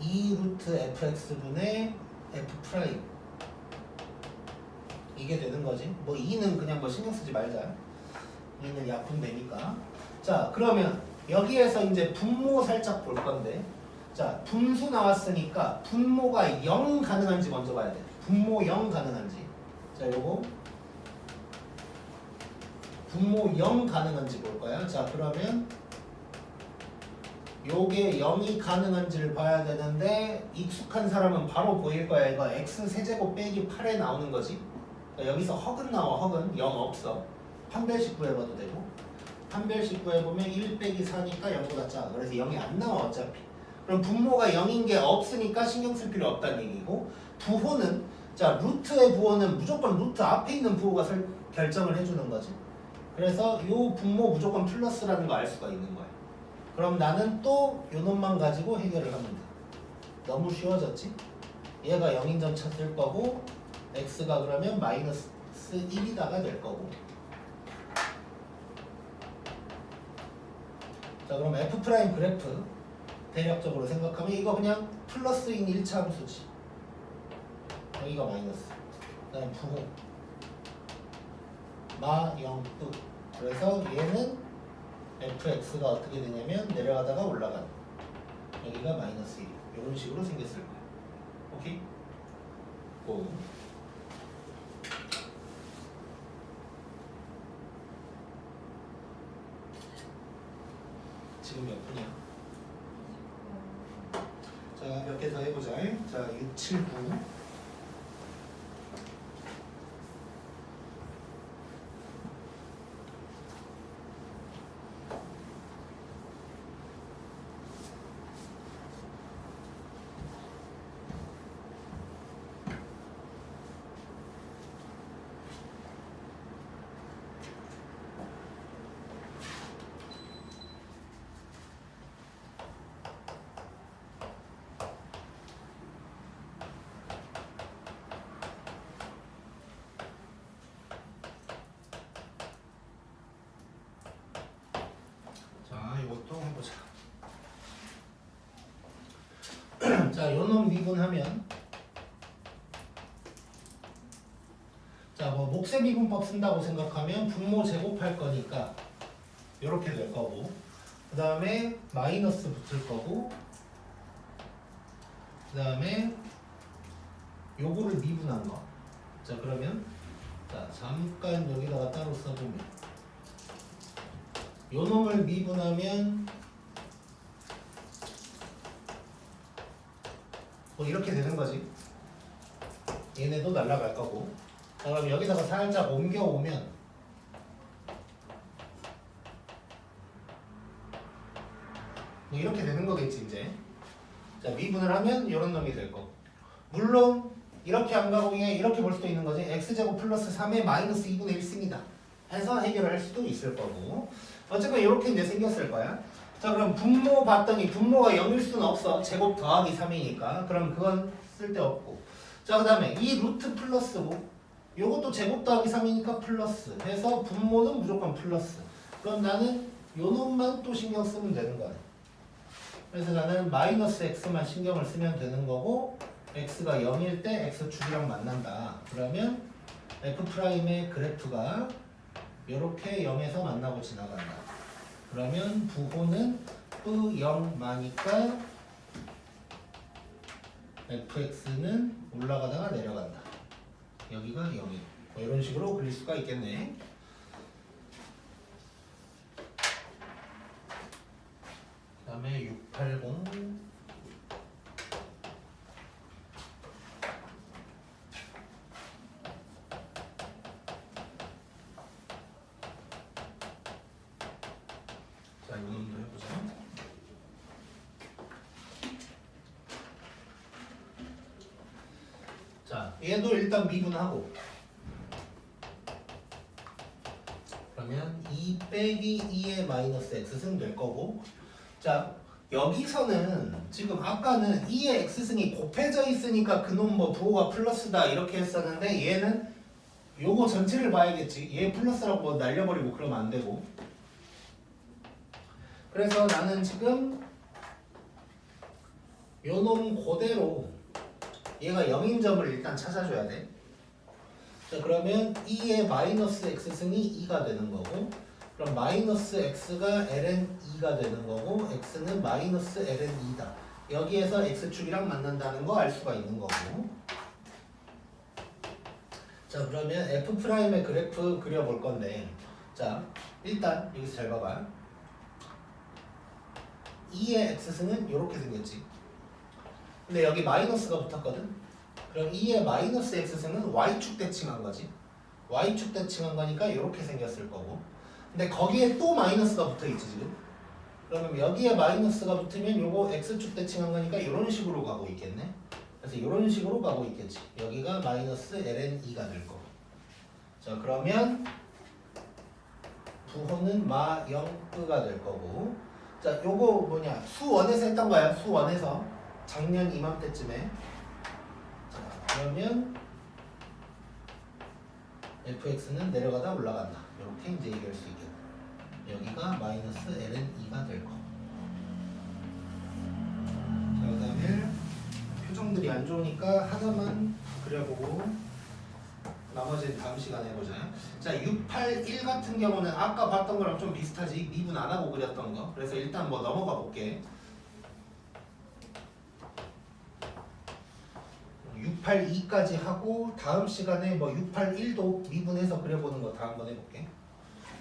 2 루트 fx분의 f 프라임 이게 되는 거지. 뭐 2는 그냥 뭐 신경 쓰지 말자. 2는 약분되니까. 자 그러면 여기에서 이제 분모 살짝 볼 건데 자 분수 나왔으니까 분모가 0 가능한지 먼저 봐야 돼. 분모 0 가능한지. 자 요거 분모 0 가능한지 볼 거야. 자 그러면 요게 0이 가능한지를 봐야 되는데 익숙한 사람은 바로 보일 거야. 이거 x 세제곱 빼기 8에 나오는 거지. 그러니까 여기서 허근 나와. 허근 0 없어. 판별식 구해봐도 되고 판별식 구해보면 1 빼기 4니까 0보다 작아. 그래서 0이 안 나와 어차피. 그럼 분모가 0인 게 없으니까 신경 쓸 필요 없다는 얘기고 부호는 자 루트의 부호는 무조건 루트 앞에 있는 부호가 결정을 해주는 거지. 그래서 요 분모 무조건 플러스라는 거 알 수가 있는 거야. 그럼 나는 또 요 놈만 가지고 해결을 하면 돼. 너무 쉬워졌지? 얘가 0인 점 찾을 거고 x가 그러면 마이너스 1이다가 될 거고 자 그럼 f 프라임 그래프 대략적으로 생각하면 이거 그냥 플러스인 1차 함수지. 여기가 마이너스 그 다음에 부호 마 0, 뿌 그래서 얘는 fx가 어떻게 되냐면 내려가다가 올라가는 여기가 마이너스 1 이런 식으로 생겼을 거야. 오케이? 고 지금 몇 분이야? 자, 몇 개 더 해보자. 자, 6, 7, 9 자 자, 요놈 미분하면 자, 뭐 목세 미분법 쓴다고 생각하면 분모 제곱할 거니까 요렇게 될 거고, 그 다음에 마이너스 붙을 거고, 그 다음에 요거를 미분한 거. 자, 그러면 자, 잠깐 여기다가 따로 써보면 요 놈을 미분하면 뭐 이렇게 되는 거지. 얘네도 날아갈 거고. 자, 그럼 여기다가 살짝 옮겨오면 뭐 이렇게 되는 거겠지 이제. 자, 미분을 하면 이런 놈이 될 거고. 물론 이렇게 안 가고 그냥 이렇게 볼 수도 있는 거지. x제곱 플러스 3의 마이너스 2분의 1 씁니다 해서 해결을 할 수도 있을 거고. 어쨌건 이렇게 이제 생겼을 거야. 자, 그럼 분모 봤더니 분모가 0일 수는 없어. 제곱 더하기 3이니까. 그럼 그건 쓸데없고. 자, 그 다음에 이 루트 플러스고 요것도 제곱 더하기 3이니까 플러스 해서 분모는 무조건 플러스. 그럼 나는 요 놈만 또 신경 쓰면 되는 거야. 그래서 나는 마이너스 x만 신경을 쓰면 되는 거고, x가 0일 때 x축이랑 만난다. 그러면 f'의 그래프가 이렇게 0에서 만나고 지나간다. 그러면 부호는 뿌0마니까 fx는 올라가다가 내려간다. 여기가 0이고 뭐 이런 식으로 그릴 수가 있겠네. 그 다음에 680 자, 이놈도 해보자. 자, 얘도 일단 미분하고, 그러면 2 빼기 2의 마이너스 x승 될 거고. 자, 여기서는 지금 아까는 2의 x승이 곱해져 있으니까 그놈 뭐 부호가 플러스다 이렇게 했었는데, 얘는 요거 전체를 봐야겠지. 얘 플러스라고 뭐 날려버리고 그러면 안 되고. 그래서 나는 지금 요놈 그대로 얘가 0인 점을 일단 찾아줘야 돼. 자, 그러면 2의 마이너스 x승이 2가 되는 거고, 그럼 마이너스 x가 ln 2가 되는 거고, x는 마이너스 ln 2다. 여기에서 x축이랑 만난다는 거 알 수가 있는 거고. 자, 그러면 f'의 그래프 그려볼 건데, 자, 일단 여기서 잘 봐봐. 2의 x승은 이렇게 생겼지. 근데 여기 마이너스가 붙었거든. 그럼 2의 마이너스 x승은 y축 대칭한 거지. y축 대칭한 거니까 이렇게 생겼을 거고. 근데 거기에 또 마이너스가 붙어 있지 지금. 그러면 여기에 마이너스가 붙으면 요거 x축 대칭한 거니까 이런 식으로 가고 있겠네. 그래서 이런 식으로 가고 있겠지. 여기가 마이너스 ln 2가 될 거고. 자, 그러면 부호는 마 0가 될 거고. 자, 요거 뭐냐, 수1에서 했던 거야. 수1에서 작년 이맘때쯤에. 자, 그러면 fx는 내려가다 올라간다. 이렇게 이제 얘기할 수 있겠다. 여기가 마이너스 ln 2가 될 거. 자, 그 다음에 표정들이 안 좋으니까 하나만 그려보고 나머지는 다음 시간에 해보자. 자, 681 같은 경우는 아까 봤던 거랑 좀 비슷하지. 미분 안 하고 그렸던 거. 그래서 일단 뭐 넘어가 볼게. 682까지 하고 다음 시간에 뭐 681도 미분해서 그려보는 거 다 한번 해볼게.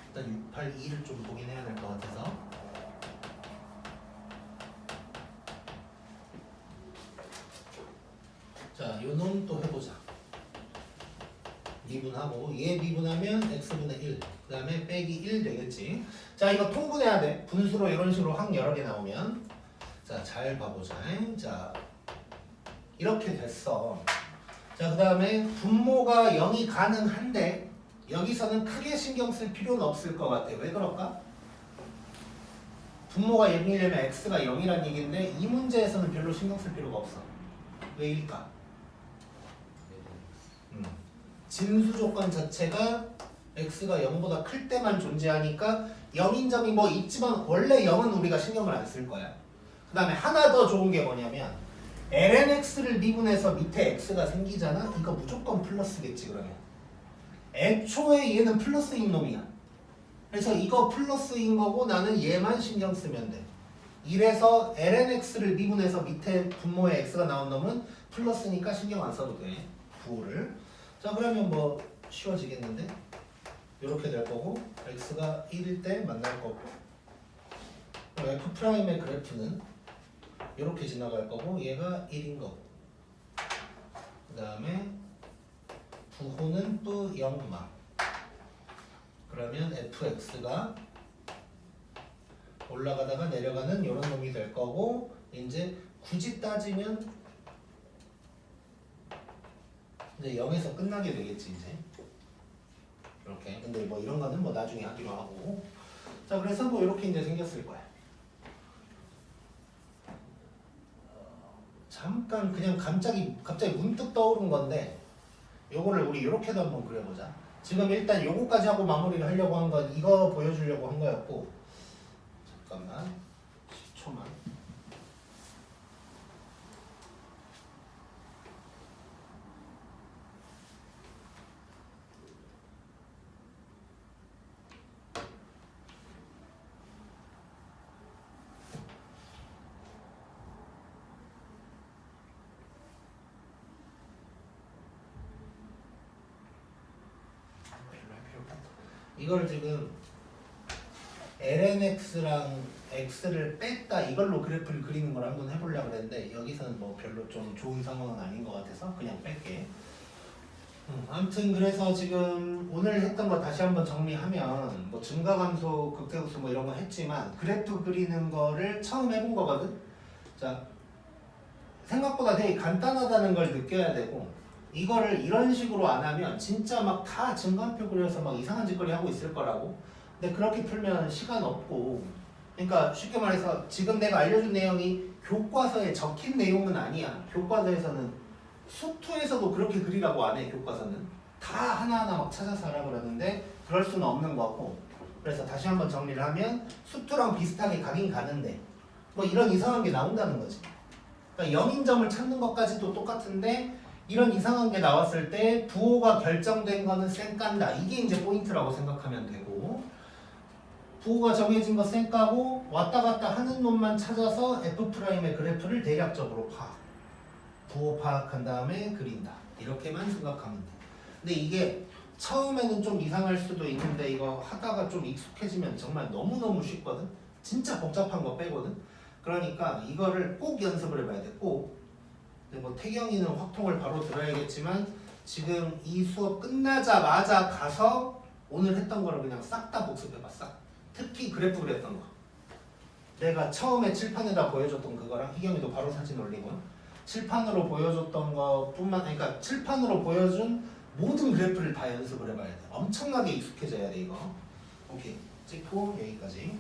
일단 682를 좀 보긴 해야 될 것 같아서. 자, 요 놈 또 해보자. 미분하고 얘 미분하면 x분의 1, 그 다음에 빼기 1 되겠지. 자, 이거 통분해야 돼. 분수로 이런 식으로 항 여러 개 나오면. 자, 잘 봐보자. 자, 이렇게 됐어. 자, 그 다음에 분모가 0이 가능한데 여기서는 크게 신경 쓸 필요는 없을 것 같아. 왜 그럴까? 분모가 0이려면 x가 0이란 얘기인데 이 문제에서는 별로 신경 쓸 필요가 없어. 왜일까? 진수 조건 자체가 x가 0보다 클 때만 존재하니까 0인 점이 뭐 있지만 원래 0은 우리가 신경을 안 쓸 거야. 그 다음에 하나 더 좋은 게 뭐냐면 lnx를 미분해서 밑에 x가 생기잖아? 이거 무조건 플러스겠지 그러면. 애초에 얘는 플러스인 놈이야. 그래서 이거 플러스인 거고 나는 얘만 신경 쓰면 돼. 이래서 lnx를 미분해서 밑에 분모에 x가 나온 놈은 플러스니까 신경 안 써도 돼. 부호를. 자 그러면 뭐 쉬워지겠는데? 이렇게 될 거고 x가 1일 때 만날 거고 f'의 그래프는 이렇게 지나갈 거고 얘가 1인 거고 그 다음에 부호는 또 0마 그러면 fx가 올라가다가 내려가는 이런 놈이 될 거고 이제 굳이 따지면 이제 0에서 끝나게 되겠지 이제 이렇게. 근데 뭐 이런 거는 뭐 나중에 하기로 하고. 자 그래서 뭐 이렇게 이제 생겼을 거야. 잠깐 그냥 갑자기 문득 떠오른 건데 요거를 우리 이렇게도 한번 그려보자. 지금 일단 요거까지 하고 마무리를 하려고 한 건 이거 보여주려고 한 거였고 잠깐만 10초만. 이걸 지금 lnx랑 x를 뺐다 이걸로 그래프를 그리는 걸 한번 해보려고 그랬는데 여기서는 뭐 별로 좀 좋은 상황은 아닌 것 같아서 그냥 뺄게. 아무튼 그래서 지금 오늘 했던 거 다시 한번 정리하면 뭐 증가감소, 극대극소 뭐 이런 거 했지만 그래프 그리는 거를 처음 해본 거거든. 자 생각보다 되게 간단하다는 걸 느껴야 되고 이거를 이런 식으로 안 하면 진짜 막 다 증가표 그려서 막 이상한 짓거리 하고 있을 거라고. 근데 그렇게 풀면 시간 없고 그러니까 쉽게 말해서 지금 내가 알려준 내용이 교과서에 적힌 내용은 아니야. 교과서에서는 수투에서도 그렇게 그리라고 안 해. 교과서는 다 하나하나 막 찾아서 하라 그러는데 그럴 수는 없는 거고. 그래서 다시 한번 정리를 하면 수투랑 비슷하게 가긴 가는데 뭐 이런 이상한 게 나온다는 거지. 그러니까 0인점을 찾는 것까지도 똑같은데 이런 이상한 게 나왔을 때 부호가 결정된 거는 쌩 깐다. 이게 이제 포인트라고 생각하면 되고 부호가 정해진 거 쌩 까고 왔다 갔다 하는 놈만 찾아서 f'의 그래프를 대략적으로 파악. 부호 파악한 다음에 그린다. 이렇게만 생각하면 돼. 근데 이게 처음에는 좀 이상할 수도 있는데 이거 하다가 좀 익숙해지면 정말 너무너무 쉽거든. 진짜 복잡한 거 빼거든. 그러니까 이거를 꼭 연습을 해봐야 돼. 꼭. 근데 뭐 태경이는 확통을 바로 들어야겠지만 지금 이 수업 끝나자마자 가서 오늘 했던 거를 그냥 싹 다 복습해봐. 싹. 특히 그래프 그렸던 거. 내가 처음에 칠판에다 보여줬던 그거랑 희경이도 바로 사진 올리고 칠판으로 보여줬던 것뿐만 그러니까 칠판으로 보여준 모든 그래프를 다 연습을 해봐야 돼. 엄청나게 익숙해져야 돼 이거. 오케이. 찍고 여기까지.